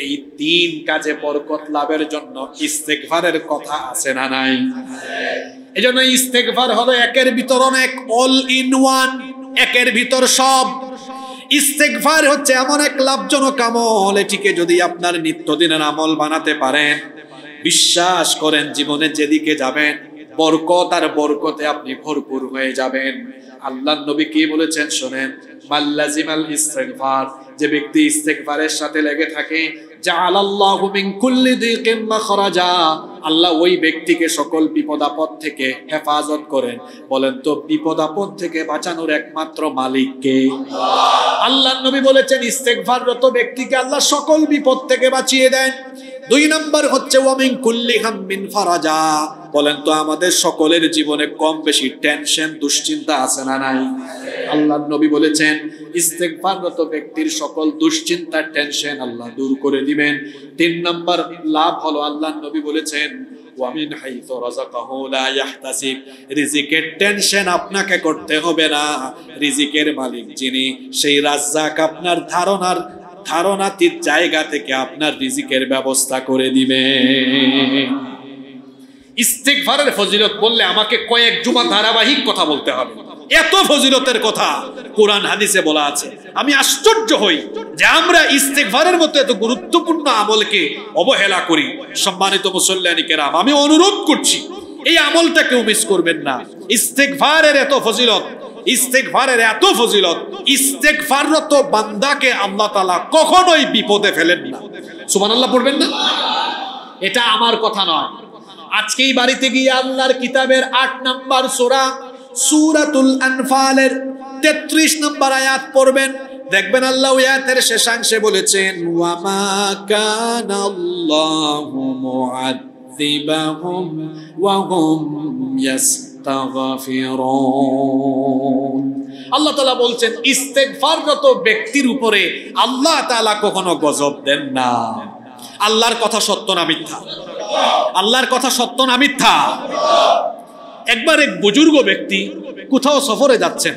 এই 3 কাজে বরকত লাভের জন্য ইস্তেগফারের কথা আছে না নাই? এজন্য ইস্তেগফার হলো একের ভিতর অনেক, অল ইন ওয়ান, একের ভিতর সব। ইস্তেগফার হচ্ছে এমন এক লাভজনক আমল, এটিকে যদি আপনার নিত্যদিনের আমল বানাতে পারেন, বিশ্বাস করেন জীবনে যেদিকে যাবেন বরকত আর বরকতে আপনি ভরপুর হয়ে যাবেন। আল্লাহর নবী কি বলেছেন শুনেন, মাল্লাজিমাল ইস্তিগফার, যে ব্যক্তি ইস্তিগফারের সাথে লেগে থাকে, জাআলাল্লাহু মিন কুল্লি দিকিন মাখরাজা, আল্লাহ ওই ব্যক্তিকে সকল বিপদ আপদ থেকে হেফাজত করেন। বলেন তো বিপদ আপদ থেকে বাঁচানোর একমাত্র মালিক কে? আল্লাহর নবী বলেছেন ইস্তিগফাররত ব্যক্তিকে আল্লাহ সকল বিপদ থেকে বাঁচিয়ে দেন। 2 নম্বর হচ্ছে ওয়া মিন কুল্লি হাম্মিন ফারাজা, বলেন তো আমাদের সকলের জীবনে কম বেশি টেনশন দুশ্চিন্তা আছে না নাই? আল্লাহর নবী বলেছেন ইস্তেগফাররত ব্যক্তির সকল দুশ্চিন্তা টেনশন আল্লাহ দূর করে দিবেন। 3 নম্বর লাভ হলো আল্লাহর নবী বলেছেন ওয়া মিন হাইসু রাযাকাহু লা ইয়াহতাসিব, রিজিকের টেনশন আপনাকে করতে হবে না, রিজিকের মালিক যিনি সেই রাজ্জাক আপনার ধারণাতীত জায়গা থেকে আপনার রিজিকের ব্যবস্থা করে দিবেন। ইস্তিগফারের ফজিলত বললে আমাকে কয়েক জুমা ধারাবাহিক কথা বলতে হবে, এত ফজিলতের কথা কোরআন হাদিসে বলা আছে। আমি আশ্চর্য হই যে আমরা ইস্তিগফারের মতো এত গুরুত্বপূর্ণ আমলকে অবহেলা করি। সম্মানিত মুসল্লিয়ানি কেরাম, আমি অনুরোধ করছি এই আমলটাকেও মিস করবেন না। ইস্তিগফারের এত ফজিলত, ইস্তিগফারের এত ফজিলত, ইস্তিগফাররত বান্দাকে আল্লাহ তাআলা কখনোই বিপদে ফেলেন না। সুবহানাল্লাহ পড়বেন না? এটা আমার কথা নয়। আজকেই বাড়িতে গিয়ে আল্লাহর কিতাবের 8 নম্বর সূরা সূরাতুল আনফালের 33 নম্বর আয়াত পড়বেন, দেখবেন আল্লাহ ওই আয়াতের শেষাংশে বলেছেন ওয়া মা কানাল্লাহু মুআযিবাহুম ওয়া হুম ইস্তাগফিরুন। আল্লাহ তাআলা বলছেন ইস্তিগফাররত ব্যক্তির উপরে আল্লাহ তাআলা কখনো গজব দেন না। আল্লাহর কথা সত্য না মিথ্যা? আল্লাহর কথা সত্য না মিথ্যা? একবার এক বুজুর্গ ব্যক্তি কোথাও সফরে যাচ্ছেন,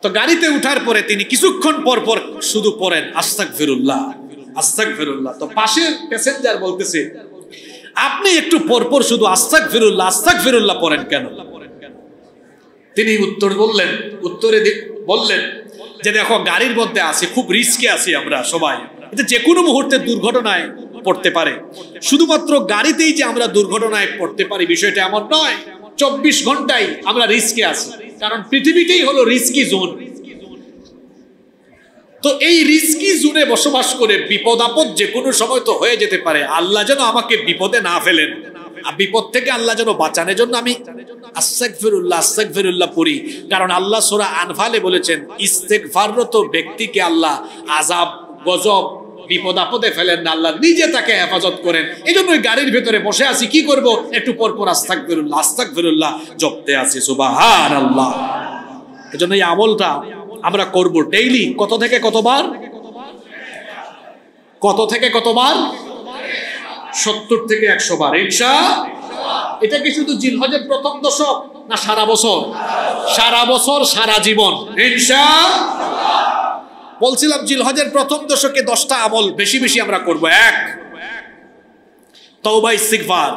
তো গাড়িতে উঠার পরে তিনি কিছুক্ষণ পর পর শুধু পড়েন আস্তাগফিরুল্লাহ আস্তাগফিরুল্লাহ। তো পাশের প্যাসেঞ্জার বলতেছে আপনি একটু পর পর শুধু আস্তাগফিরুল্লাহ আস্তাগফিরুল্লাহ পড়েন কেন? তিনি উত্তরে বললেন যে দেখো গাড়ির মধ্যে আছি, খুব রিস্কে আছি আমরা সবাই, এটা যে কোনো মুহূর্তে দুর্ঘটনায় পড়তে পারে। শুধুমাত্র গাড়িতেই যে আমরা দুর্ঘটনায় পড়তে পারি বিষয়টা এমন নয়, 24 ঘন্টাই আমরা রিস্কে আছি, কারণ পৃথিবীটাই হলো রিস্কি জোন। তো এই রিস্কি জোনে বসবাস করে বিপদ আপদ যে কোনো সময় তো হয়ে যেতে পারে। আল্লাহ যেন আমাকে বিপদে না ফেলেন, বিপদ থেকে আল্লাহ যেন বাঁচানোর জন্য আমি আস্তাগফিরুল্লাহ আস্তাগফিরুল্লাহ পড়ি। কারণ আল্লাহ সূরা আনফালে বলেছেন ইস্তিগফাররত ব্যক্তিকে আল্লাহ আযাব গজব বিপদ আপদে ফেলেন না, আল্লাহ নিজে তাকে হেফাজত করেন। এই জন্য ওই গাড়ির ভেতরে বসে আছি, কি করব? একটু পর পর আস্তাগফিরুল্লাহ আস্তাগফিরুল্লাহ জপতে আছি। সুবহানাল্লাহ। এজন্য এই আমলটা আমরা করব ডেইলি। কত থেকে কতবার? 70 থেকে 100 বার ইনশাআল্লাহ। এটা কি শুধু জিলহজের প্রথম দশক না সারা বছর? সারা বছর, সারা জীবন ইনশাআল্লাহ। বলছিলাম জিলহজের প্রথম দশকে 10টা আমল বেশি বেশি আমরা করব। 1, তওবা ইস্তিগফার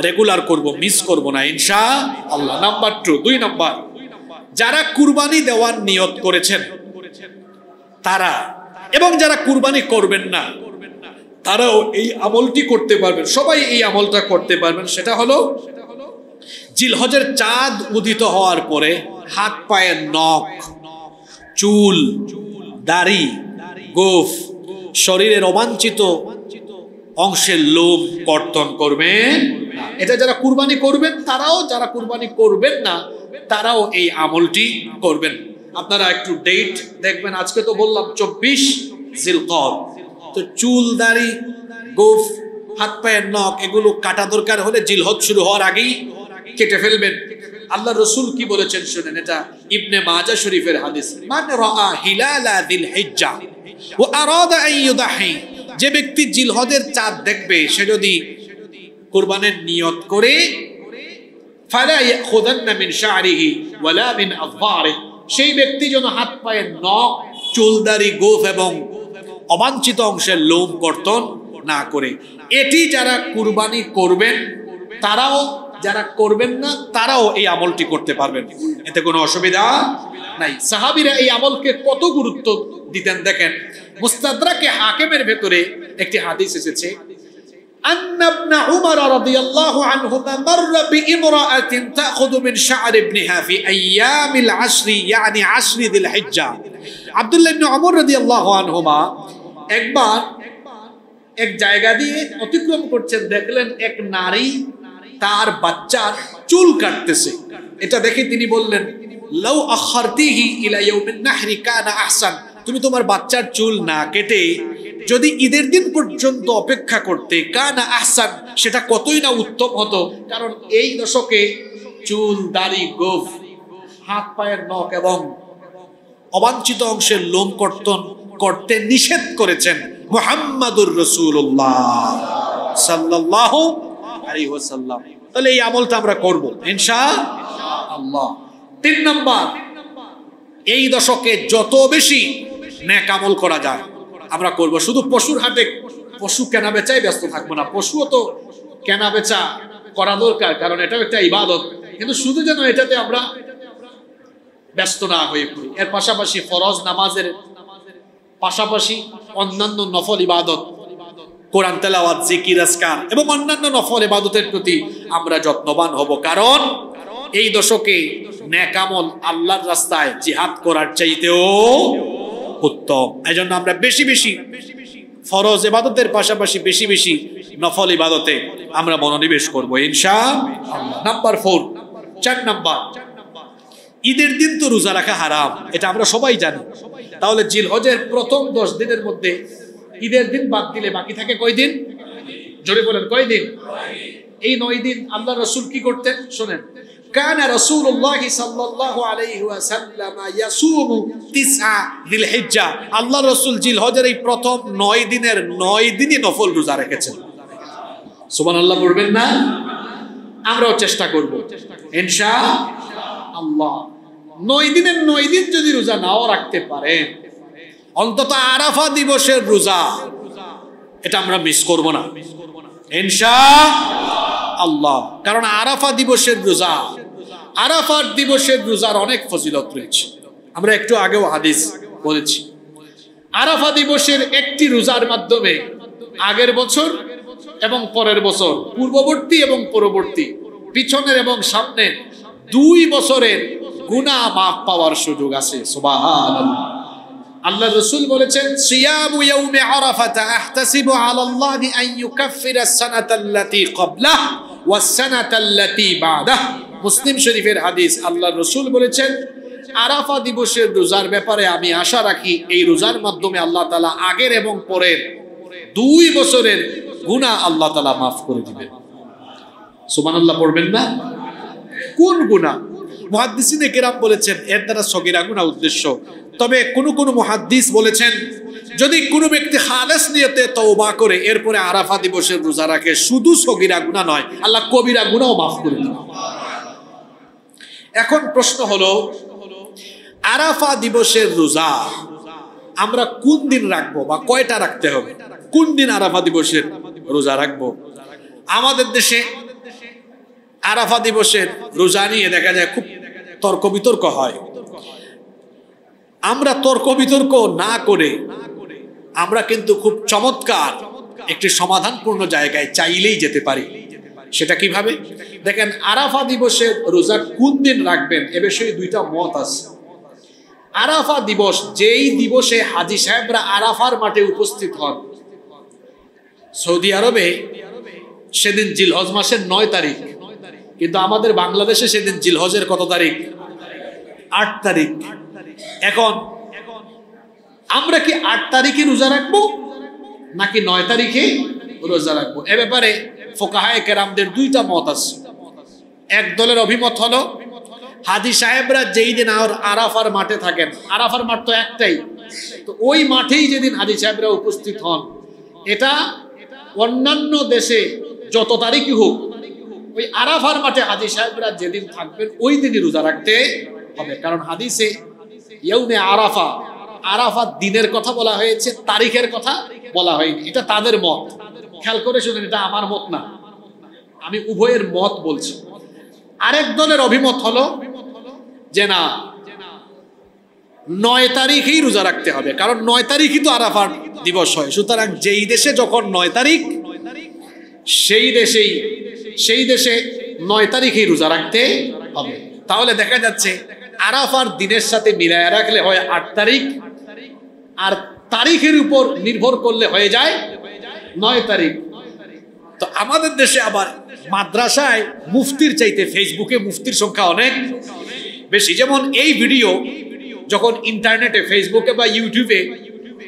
রেগুলার করব, মিস করব না ইনশাআল্লাহ। নাম্বার 2 নম্বর, যারা কুরবানি দেওয়ার নিয়ত করেছেন তারা এবং যারা কুরবানি করবেন না তারাও এই আমলটি করতে পারবেন। সবাই এই আমলটা করতে পারবেন। সেটা হলো জিলহজের চাঁদ উদিত হওয়ার পরে হাত পায়ের নখ, চুল, দাড়ি, গোফ, শরীরের অবাঞ্ছিত অংশের লোম কর্তন করবেন। এটা যারা কুরবানি করবেন তারাও, যারা কুরবানি করবেন না তারাও এই আমলটি করবেন। আপনারা একটু ডেট দেখবেন, আজকে তো বললাম 24 জিলকদ। তো চুল, দাড়ি, গোফ, হাত পায়ের নখ এগুলো কাটা দরকার হলে জিলহজ শুরু হওয়ার আগেই কেটে ফেলবেন। আল্লাহ রাসূল কি বলেছেন শুনেন, এটা ইবনে মাজাহ শরীফের হাদিস। মান রাআ হিলালা যিল হিজ্জাহ ওয়া আরাদা আন ইউদাহি, যে ব্যক্তি জিলহজের চাঁদ দেখবে সে যদি কুরবানের নিয়ত করে ফালা ইয়াখুদান্না মিন শা'রিহি ওয়ালা মিন আযফারিহি, সেই ব্যক্তি যেন হাত পায়ের নখ, চুল, দাড়ি, গোফ এবং অবাঞ্ছিত অংশের লোম কর্তন না করে। এটি যারা কুরবানি করবেন তারাও, যারা করবেন না তারাও এই আমলটি করতে পারবেন, এতে কোনো অসুবিধা নাই। সাহাবীরা এই আমলকে কত গুরুত্ব দিতেন দেখেন। মুস্তাদরাকে হাকিমের ভেতরে একটি হাদিস এসেছে, أن ابن عمر رضي الله عنهما مر بامرأة تأخذ من شعر ابنها في أيام العشر يعني عشر ذي الحجة। عبد الله بن عمر رضي الله عنهما একবার এক জায়গা দিয়ে অতিক্রম করছেন, দেখলেন এক নারী তার বাচ্চার চুল কাটতেছে। এটা দেখে তিনি বললেন, লাউ আখারতিহি ইলা ইয়াউমিন নাহরি কানা আহসান, তুমি তোমার বাচ্চার চুল না কেটে যদি ঈদের দিন পর্যন্ত অপেক্ষা করতে, কানা আহসান, সেটা কতই না উত্তম হতো। কারণ এই দশকে চুল, দাড়ি, গোঁফ, হাত পায়ের নখ এবং অবাঞ্ছিত অংশের লোম কর্তন করতে নিষেধ করেছেন মুহাম্মাদুর রাসূলুল্লাহ সাল্লাল্লাহু আলাইহি ওয়াসাল্লাম। তাহলে এই আমলটা আমরা করব ইনশাআল্লাহ। 3 নাম্বার, এই দশকে যত বেশি নেক আমল করা যায় আমরা করব। শুধু পশুর হাটে পশু কেনা বেচায় ব্যস্ত থাকবো না, পশুও তো কেনা বেচা করা দরকার, কারণ এটাও একটা ইবাদত। কিন্তু শুধু যেন এটাতে আমরা ব্যস্ত না হয়ে পড়ি। এর পাশাপাশি ফরজ নামাজের পাশাপাশি অন্যান্য নফল ইবাদত, কোরআন তেলাওয়াত, জিকির, আজকার এবং অন্যান্য নফল ইবাদতের প্রতি আমরা যত্নবান হব। কারণ এই দশকে নেক আমল আল্লাহর রাস্তায় জিহাদ করার চাইতেও উত্তম। এজন্য আমরা বেশি বেশি ফরজ ইবাদতের পাশাপাশি বেশি বেশি নফল ইবাদতে আমরা মনোনিবেশ করব ইনশাআল্লাহ। নাম্বার 4 নাম্বার, ঈদের দিন তো রোজা রাখা হারাম, এটা আমরা সবাই জানি। তাহলে জিলহজের প্রথম 10 দিনের মধ্যে ঈদের দিন বাদ দিলে বাকি থাকে কয় দিন? জোরে বলেন, কয় দিন? এই 9 দিন আল্লাহ রাসূল কি করতেন শুনেন। কানা রাসূলুল্লাহ সাল্লাল্লাহু আলাইহি ওয়াসাল্লাম ইয়াসুমু 9 যিলহিজ্জা, আল্লাহ রাসূল জিলহজের এই প্রথম 9 দিনের 9 দিনই নফল রোজা রেখেছেন। সুবহানাল্লাহ পড়বেন না? আমরাও চেষ্টা করব ইনশাআল্লাহ। 9 দিনের 9 দিন যদি রোজা নাও রাখতে পারেন, অন্তত আরাফা দিবসের রোজা এটা আমরা মিস করব না ইনশাআল্লাহ। কারণ আরাফা দিবসের রোজা, আরাফার দিবসের রোজার অনেক ফজিলত রয়েছে। আমরা একটু আগেও হাদিস বলেছি, আরাফা দিবসের একটি রোজার মাধ্যমে আগের বছর এবং পরের বছর, পূর্ববর্তী এবং পরবর্তী, পিছনের এবং সামনের 2 বছরের গুনাহ মাফ পাওয়ার সুযোগ আছে। সুবহানাল্লাহ। আল্লাহ রাসূল বলেছেন, সিয়ামু ইয়াউমি আরাফাতা আহতাসিবু আলাল্লাহি আন ইউকাফফিরা আস-সানাতাল্লাতী ক্বাবলাহু ওয়াস-সানাতাল্লাতী বা'দাহু। মুসলিম শরীফের হাদিস। আল্লাহ রাসূল বলেছেন, আরাফা দিবসের রোজার ব্যাপারে আমি আশা রাখি এই রোজার মাধ্যমে আল্লাহ তাআলা আগের এবং পরের 2 বছরের গুনাহ আল্লাহ তাআলা মাফ করে দিবেন। সুবহানাল্লাহ পড়বেন না? কোন গুনাহ? মুহাদ্দিসিনে কেরাম বলেছেন এর দ্বারা সগীরা গুনাহ উদ্দেশ্য। তবে কোন মুহাদ্দিস বলেছেন যদি কোনো ব্যক্তি খালেস নিয়তে তওবা করে এরপরে আরাফা দিবসের রোজা রাখে, শুধু সগীরা গুনাহ নয়, আল্লাহ কবিরা গুনাহও মাফ করে দিবেন। এখন প্রশ্ন হলো, আরাফা দিবসের রোজা আমরা কোন দিন রাখবো বা কয়টা রাখতে হবে? কোন দিন আরাফা দিবসের রোজা রাখবো? আমাদের দেশে আরাফা দিবসের রোজা নিয়ে দেখা যায় খুব তর্ক বিতর্ক হয়। আমরা তর্ক বিতর্ক না করে আমরা কিন্তু খুব চমৎকার একটি সমাধানপূর্ণ জায়গায় চাইলেই যেতে পারি। সেটা কিভাবে? দেখেন, আরাফা দিবসের রোজা কোন দিন রাখবেন এ বিষয়ে 2টা মত আছে। আরাফা দিবস যেই দিবসে হাজী সাহেবরা আরাফার মাঠে উপস্থিত হন, সৌদি আরবে সেদিন জিলহজ মাসের 9 তারিখ, কিন্তু আমাদের বাংলাদেশে সেদিন জিলহজের কত তারিখ? 8 তারিখ। এখন আমরা কি 8 তারিখে রোজা রাখবো নাকি 9 তারিখে রোজা রাখবো? এ ব্যাপারে ফুকাহায়ে কেরামদের 2টা মত আছে। এক দলের অভিমত হলো হাজী সাহেবরা যেই দিন আরাফার মাঠে থাকেন, আরাফার মাঠ তো একটাই, তো ওই মাঠেই যেদিন হাজী সাহেবরা উপস্থিত হন, এটা অন্যান্য দেশে যত তারিখই হোক, ওই আরাফার মাঠে হাজী সাহেবরা যেদিন থাকবেন ওই দিনই রোজা রাখতে হবে। কারণ হাদিসে ইয়াউমে আরাফা, আরাফা দিনের কথা বলা হয়েছে, তারিখের কথা বলা হয়নি। এটা তাদের মত, খেয়াল করে শুনেন, এটা আমার মত না, আমি উভয়ের মত বলছি। আরেক দলের অভিমত হলো যে না, 9 তারিখেই রোজা রাখতে হবে, কারণ 9 তারিখই তো আরাফার দিবস হয়। সুতরাং যেই দেশে যখন 9 তারিখ, সেই দেশে 9 তারিখেই রোজা রাখতে হবে। তাহলে দেখা যাচ্ছে আরাফার দিনের সাথে মিলায়া রাখলে হয় 8 তারিখ, আর তারিখের উপর নির্ভর করলে হয়ে যায় 9 তারিখ। তো আমাদের দেশে আবার মাদ্রাসায় মুফতির চাইতে ফেসবুকে মুফতির সংখ্যা অনেক বেশি। যেমন এই ভিডিও যখন ইন্টারনেটে, ফেসবুকে বা ইউটিউবে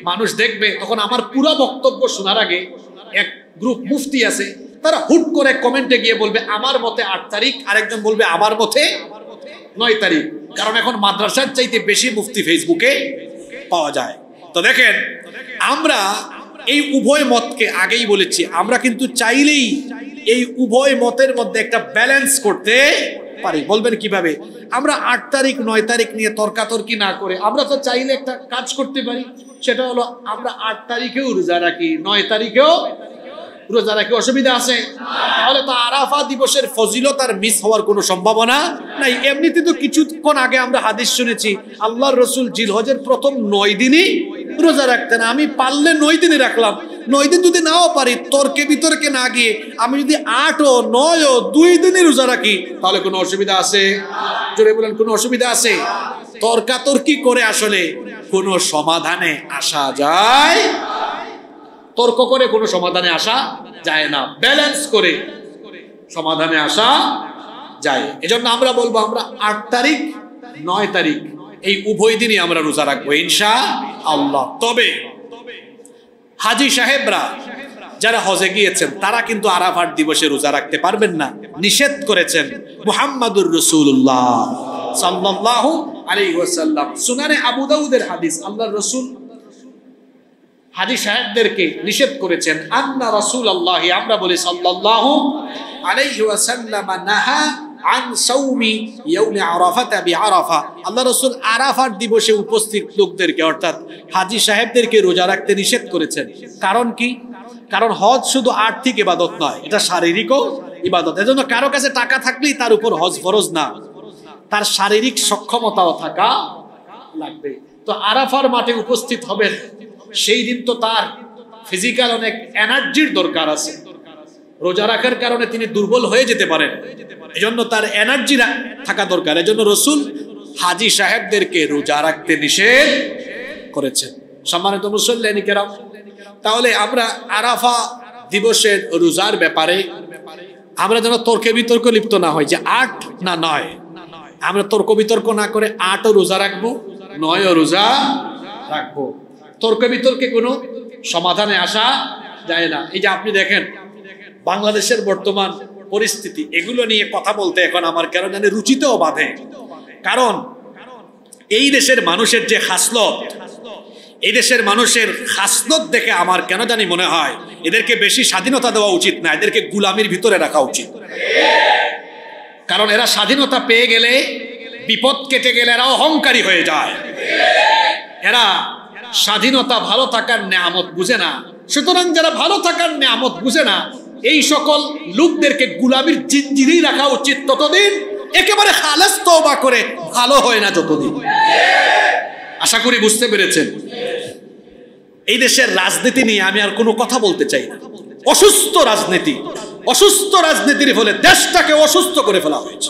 মানুষ দেখবে, তখন আমার পুরো বক্তব্য শোনার আগে এক গ্রুপ মুফতি আছে, তারা হুট করে কমেন্টে গিয়ে বলবে আমার মতে 8 তারিখ, আরেকজন বলবে আমার মতে 9 তারিখ। কারণ এখন মাদ্রাসার চাইতে বেশি মুফতি ফেসবুকে পাওয়া যায়। তো দেখেন, আমরা এই উভয় মতকে আগেই বলেছি, আমরা কিন্তু চাইলেই এই উভয় মতের মধ্যে একটা ব্যালেন্স করতে পারি। বলবেন কিভাবে? আমরা 8 তারিখ 9 তারিখ নিয়ে তর্কাতর্কি না করে আমরা তো চাইলে একটা কাজ করতে পারি, সেটা হলো আমরা 8 তারিখেও রোজা রাখি, 9 তারিখেও রোজা রাখি। অসুবিধা আছে? তাহলে তো আরাফা দিবসের ফজিলত আর মিস হওয়ার কোনো সম্ভাবনা নাই। এমনিতে তো কিছুক্ষণ আগে আমরা হাদিস শুনেছি, আল্লাহর রসুল জিলহজের প্রথম 9 দিনই রোজা রাখতেন। আমি পারলে 9 দিনই রাখলাম, 9 দিন যদি নাও পারি, তর্কে বিতর্কে না গিয়ে আমি যদি 8 ও 9 ও 2 দিনই রোজা রাখি, তাহলে কোনো অসুবিধা আছে? জোরে বলেন, কোনো অসুবিধা আছে? তর্কাতর্কি করে আসলে কোনো সমাধানে আসা যায়? তর্ক করে কোনো সমাধানে আসা যায় না, ব্যালেন্স করে সমাধানে আসা যায়। এজন্য আমরা বলবো আমরা 8 তারিখ 9 তারিখ এই উভয় দিনই আমরা রোজা রাখবো ইনশাআল্লাহ। তবে হাজী সাহেবরা যারা হজে গিয়েছেন তারা কিন্তু আরাফার দিবসে রোজা রাখতে পারবেন না, নিষেধ করেছেন মুহাম্মাদুর রাসূলুল্লাহ সাল্লাল্লাহু আলাইহি ওয়াসাল্লাম। সুনানে আবু দাউদের হাদিস, আল্লাহর রাসূল হাজী সাহেবদেরকে নিষেধ করেছেন। আন্না রাসূলুল্লাহ, আমরা বলি সাল্লাল্লাহু আলাইহি ওয়াসাল্লাম, নাহা আন সাওমি ইয়াউমি আরাফাতা বিআরাফা। আল্লাহ রাসূল আরাফার দিবসে উপস্থিত লোকদেরকে অর্থাৎ হাজী সাহেবদেরকে রোজা রাখতে নিষেধ করেছেন। কারণ কি? কারণ হজ শুধু আর্থিক ইবাদত নয়, এটা শারীরিকও ইবাদত। এজন্য কারো কাছে টাকা থাকলেই তার উপর হজ ফরজ না, তার শারীরিক সক্ষমতাও থাকা লাগবে। তো আরাফার মাঠে উপস্থিত হবেন, সেই দিন তো তার ফিজিক্যাল অনেক এনার্জির দরকার আছে। রোজা রাখার কারণে তিনি দুর্বল হয়ে যেতে পারেন, এজন্য তার এনার্জি থাকা দরকার। এজন্য রাসূল হাজী সাহেবদেরকে রোজা রাখতে নিষেধ করেছেন। সম্মানিত মুসল্লিয়ানি কেরাম, তাহলে আমরা আরাফা দিবসের রোজার ব্যাপারে আমরা যেন তর্কে বিতর্ক লিপ্ত না হয় যে 8 না 9, আমরা তর্ক বিতর্ক না করে 8ও রোজা রাখবো, 9ও রোজা রাখবো। তর্ক বিতর্কে কোনো সমাধানে আসা যায় না। এই যে আপনি দেখেন বাংলাদেশের বর্তমান পরিস্থিতি, এগুলো নিয়ে কথা বলতে এখন আমার কেন জানি রুচিতেও বাধে। কারণ এই দেশের মানুষের যে খাসলত, এই দেশের মানুষের খাসলত দেখে আমার কেন জানি মনে হয় এদেরকে বেশি স্বাধীনতা দেওয়া উচিত না, এদেরকে গুলামির ভিতরে রাখা উচিত। কারণ এরা স্বাধীনতা পেয়ে গেলে, বিপদ কেটে গেলে এরা অহংকারী হয়ে যায়। এরা স্বাধীনতা, ভালো থাকার নেয়ামত বুঝে না। সুতরাং যারা ভালো থাকার নেয়ামত বুঝে না, এই সকল লোকদেরকে গুলামির জিঞ্জিরেই রাখা উচিত ততদিন, একেবারে খালেস তওবা করে ভালো হয় না যতদিন। আশা করি বুঝতে পেরেছেন। এই দেশের রাজনীতি নিয়ে আমি আর কোনো কথা বলতে চাই না। অসুস্থ রাজনীতি, অসুস্থ রাজনীতির ফলে দেশটাকে অসুস্থ করে ফেলা হয়েছে।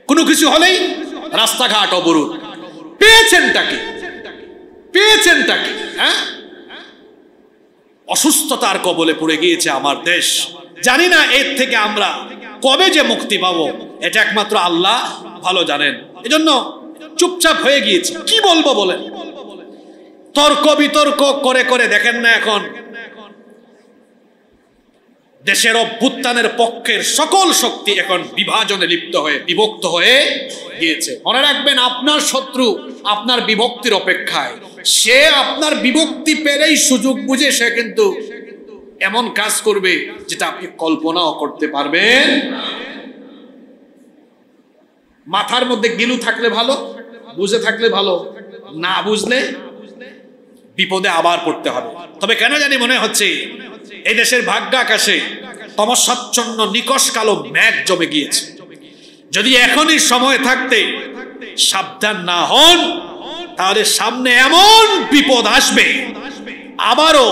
কোনো কিছু হলেই রাস্তাঘাট অবরোধ। পেয়েছেনটা কি? হ্যাঁ, অসুস্থতার কবলে পড়ে গিয়েছে আমার দেশ। জানি না এর থেকে আমরা কবে যে মুক্তি পাবো, এটা একমাত্র আল্লাহ ভালো জানেন। এজন্য চুপচাপ হয়ে গিয়েছি। কি বলবো বলেন? তর্ক বিতর্ক করে করে দেখেন না এখন দেশের অভ্যুত্থানের পক্ষের সকল শক্তি এখন বিভাজনে লিপ্ত হয়ে, বিভক্ত হয়ে গিয়েছে। মনে রাখবেন, আপনার শত্রু আপনার বিভক্তির অপেক্ষায়। সে আপনার বিভক্তি পেলেই সুযোগ বুঝে সে কিন্তু এমন কাজ করবে যেটা আপনি কল্পনাও করতে পারবেন। মাথার মধ্যে গিলু থাকলে ভালো, বুঝে থাকলে ভালো, না বুঝলে বিপদে আবার পড়তে হবে। তবে কেন জানি মনে হচ্ছে এই দেশের ভাগ্য আকাশে তমসাচ্ছন্ন নিকষ কালো মেঘ জমে গিয়েছে। যদি এখনই সময় থাকতে সাবধান না হন, তাহলে সামনে এমন বিপদ আসবে, আবারও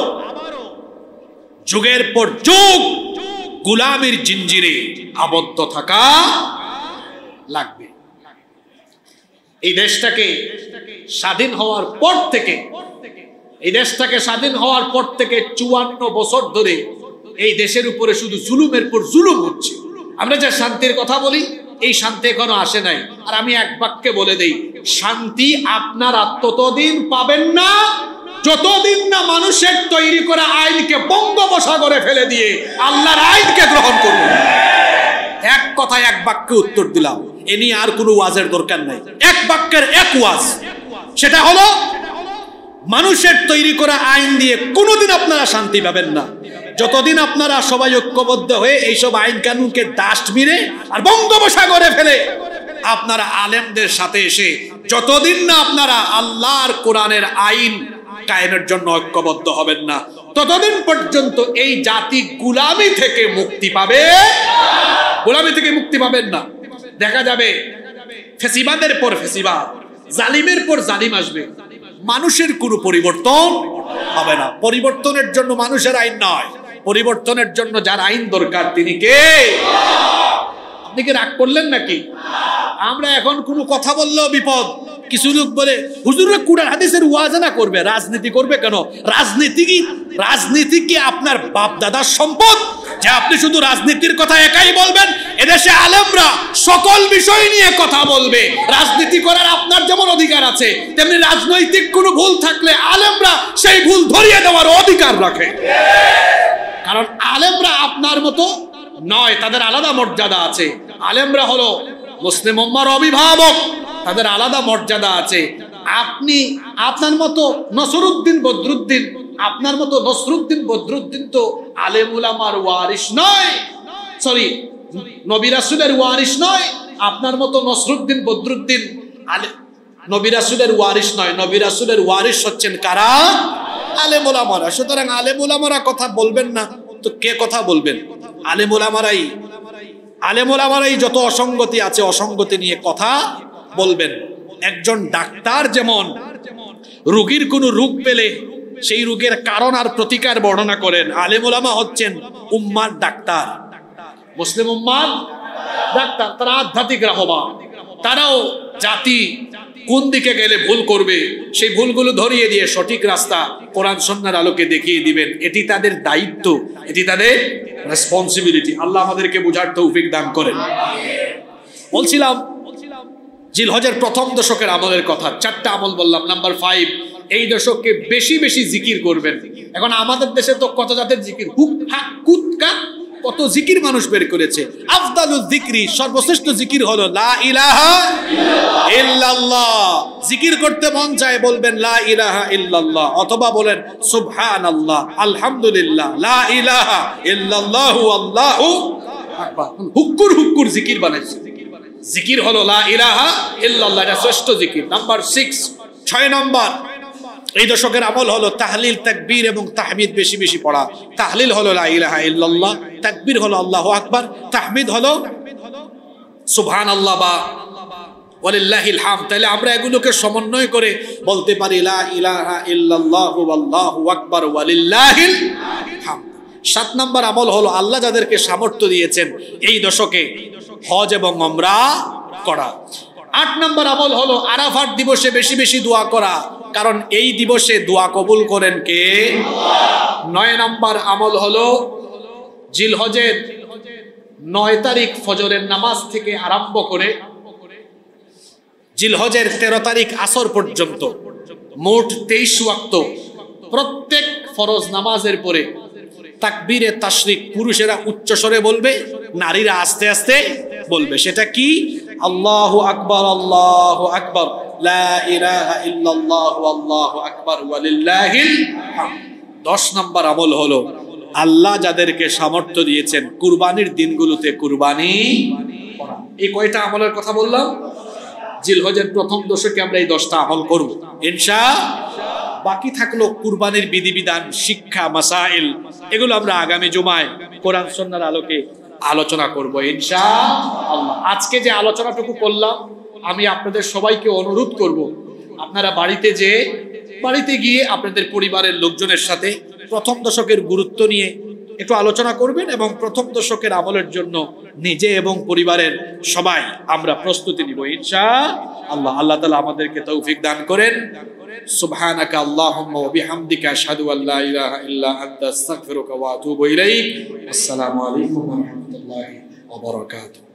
যুগের পর যুগ গোলামির জিঞ্জিরে আবদ্ধ থাকা লাগবে। এই দেশটাকে স্বাধীন হওয়ার পর থেকে 54 বছর ধরে এই দেশের উপরে শুধু জুলুমের পর জুলুম হচ্ছে। আমরা যে শান্তির কথা বলি, এই শান্তি এখনো আসে নাই। আর আমি এক বাক্যে বলে দেই, শান্তি আপনারা ততদিন পাবেন না যতদিন না মানুষের তৈরি করা আইনকে বঙ্গোপসাগরে ফেলে দিয়ে আল্লাহর আইনকে গ্রহণ করবেন। এক কথায় এক বাক্যে উত্তর দিলাম, এ নিয়ে আর কোনো ওয়াজের দরকার নাই। এক বাক্যের এক ওয়াজ, সেটা হলো মানুষের তৈরি করা আইন দিয়ে কোনোদিন আপনারা শান্তি পাবেন না যতদিন আপনারা সবাই ঐক্যবদ্ধ হয়ে এইসব আইন কানুনকে ডাস্টবিনে আর বঙ্গোপসাগরে ফেলে আপনারা আলেমদের সাথে এসে যতদিন না আপনারা আল্লাহর কোরআনের আইন কায়েমের জন্য ঐক্যবদ্ধ হবেন না, ততদিন পর্যন্ত এই জাতি গোলামি থেকে মুক্তি পাবেন না। দেখা যাবে ফেসিবাদের পর ফেসিবাদ, জালিমের পর জালিম আসবে, মানুষের কোনো পরিবর্তন হবে না। পরিবর্তনের জন্য মানুষের আইন নয়, পরিবর্তনের জন্য যার আইন দরকার তিনি কে? আপনি কি রাগ করলেন নাকি? আমরা এখন কোনো কথা বললেও বিপদ। কিছু লোক বলে হুজুররা কুরআন হাদিসের ওয়াজনা করবে, রাজনীতি করবে কেন? রাজনীতি কি আপনার বাপ দাদার সম্পদ যে আপনি শুধু রাজনীতির কথা একাই বলবেন? এদেশে আলেমরা সকল বিষয় নিয়ে কথা বলবে। রাজনীতি করার আপনার যেমন অধিকার আছে, তেমনি রাজনৈতিক কোনো ভুল থাকলে আলেমরা সেই ভুল ধরিয়ে দেওয়ার অধিকার রাখে। কারণ আলেমরা আপনার মতো নয়, তাদের আলাদা মর্যাদা আছে। আলেমরা হলো মুসলিম উম্মার অভিভাবক, তাদের আলাদা মর্যাদা আছে। আপনি আপনার মতো নসরুদ্দিন বদরুদ্দিন তো আলেম উলামার ওয়ারিস নয়, নবী রাসূলের ওয়ারিস নয়। আপনার মতো নসরুদ্দিন বদরুদ্দিন নবী রাসূলের ওয়ারিস নয়। নবী রাসূলের ওয়ারিস হচ্ছেন কারা? আলেম উলামারা। সুতরাং আলেম উলামারা কথা বলবেন না তো কে কথা বলবেন? আলেম উলামারাই যত অসঙ্গতি আছে অসঙ্গতি নিয়ে কথা বলবেন। একজন ডাক্তার যেমন রোগীর কোনো রোগ পেলে সেই রোগের কারণ আর প্রতিকার বর্ণনা করেন, আলেম উলামা হচ্ছেন উম্মার ডাক্তার, মুসলিম উম্মার ডাক্তার। তারা আধ্যাত্মিক রাহবার, তারাও জাতি কোন দিকে গেলে ভুল করবে সেই ভুলগুলো ধরিয়ে দিয়ে সঠিক রাস্তা কোরআন সুন্নাহর আলোকে দেখিয়ে দিবেন। এটি তাদের দায়িত্ব, এটি তাদের রেসপন্সিবিলিটি। আল্লাহ আমাদেরকে বুঝার তৌফিক দান করেন। বলছিলাম জিলহজের প্রথম দশকের আমলের কথা, 4টা আমল বললাম। নাম্বার 5, এই দশককে বেশি বেশি জিকির করবেন। এখন আমাদের দেশে তো কত জাতের জিকির, হুক হাক কুতকা, কত জিকির মানুষ বের করেছে। আফদালুজ যিকরি, সর্বশ্রেষ্ঠ জিকির হলো লা ইলাহা ইল্লাল্লাহ। জিকির করতে মন চায় বলবেন লা ইলাহা ইল্লাল্লাহ, অথবা বলেন সুবহানাল্লাহ, আলহামদুলিল্লাহ, লা ইলাহা ইল্লাল্লাহু আল্লাহু আকবার। হুক্কুর জিকির বানাইছে। জিকির হলো লা ইলাহা ইল্লাল্লাহ, এটা শ্রেষ্ঠ জিকির। নাম্বার 6 নম্বর এই দশকের আমল হলো তাহলিল, তাকবীর এবং তাহমিদ বেশি বেশি পড়া। তাহলিল হলো লা ইলাহা ইল্লাল্লাহ, তাকবীর হলো আল্লাহু আকবার, তাহমিদ হলো সুবহানাল্লাহ বা ওয়ালিল্লাহিল হামদ। তাহলে আমরা এগুলোকে সমন্বয় করে বলতে পারি লা ইলাহা ইল্লাল্লাহু আল্লাহু আকবার ওয়ালিল্লাহিল হামদ। 7 নম্বর আমল হলো আল্লাহ যাদেরকে সামর্থ্য দিয়েছেন এই দশকে হজ এবং উমরা করা। 8 নম্বর আমল হলো আরাফাত দিবসে বেশি বেশি দোয়া করা, কারণ এই দিবসে দোয়া কবুল করেন কে? আল্লাহ। 9 নম্বর আমল হলো জিলহজের 9 তারিখ ফজরের নামাজ থেকে আরম্ভ করে জিলহজের 13 তারিখ আসর পর্যন্ত মোট 23 ওয়াক্ত প্রত্যেক ফরজ নামাজের পরে তাকবীরে তাশরিক পুরুষেরা উচ্চ স্বরে বলবে, নারীরা আস্তে আস্তে বলবে। সেটা কি? আল্লাহু আকবার, আল্লাহু আকবার, লা ইলাহা ইল্লাল্লাহ, আল্লাহু আকবার ওয়ালিল্লাহিল হামদ। 10 নম্বর আমল হলো আল্লাহ যাদেরকে সামর্থ্য দিয়েছেন কুরবানির দিনগুলোতে কুরবানি করা। এই কয়টা আমলের কথা বললাম? জিলহজের প্রথম দশকে আমরা এই 10টা আমল করব ইনশাআল্লাহ। বাকি থাকলো কুরবানির বিধিবিধান, শিক্ষা, মাসাইল, এগুলো আমরা আগামী জুমায় কোরআন সুন্নাহর আলোকে আলোচনা করব ইনশাআল্লাহ। আজকে যে আলোচনাটুকু করলাম আমি আপনাদের সবাইকে অনুরোধ করব আপনারা বাড়িতে গিয়ে আপনাদের পরিবারের লোকজনের সাথে প্রথম দশকের গুরুত্ব নিয়ে একটু আলোচনা করবেন এবং প্রথম দশকের আমলের জন্য নিজে এবং পরিবারের সবাই আমরা প্রস্তুতি নিব ইনশাআল্লাহ। আল্লাহ তাআলা আমাদেরকে তৌফিক দান করেন। সুবহানাকা আল্লাহুম্মা ওয়া বিহামদিকা আশহাদু আল্লা ইলাহা ইল্লা আনতা আস্তাগফিরুকা ওয়া আতুবু ইলাইক। আসসালামু আলাইকুম ওয়া রাহমাতুল্লাহি ওয়া বারাকাতুহু।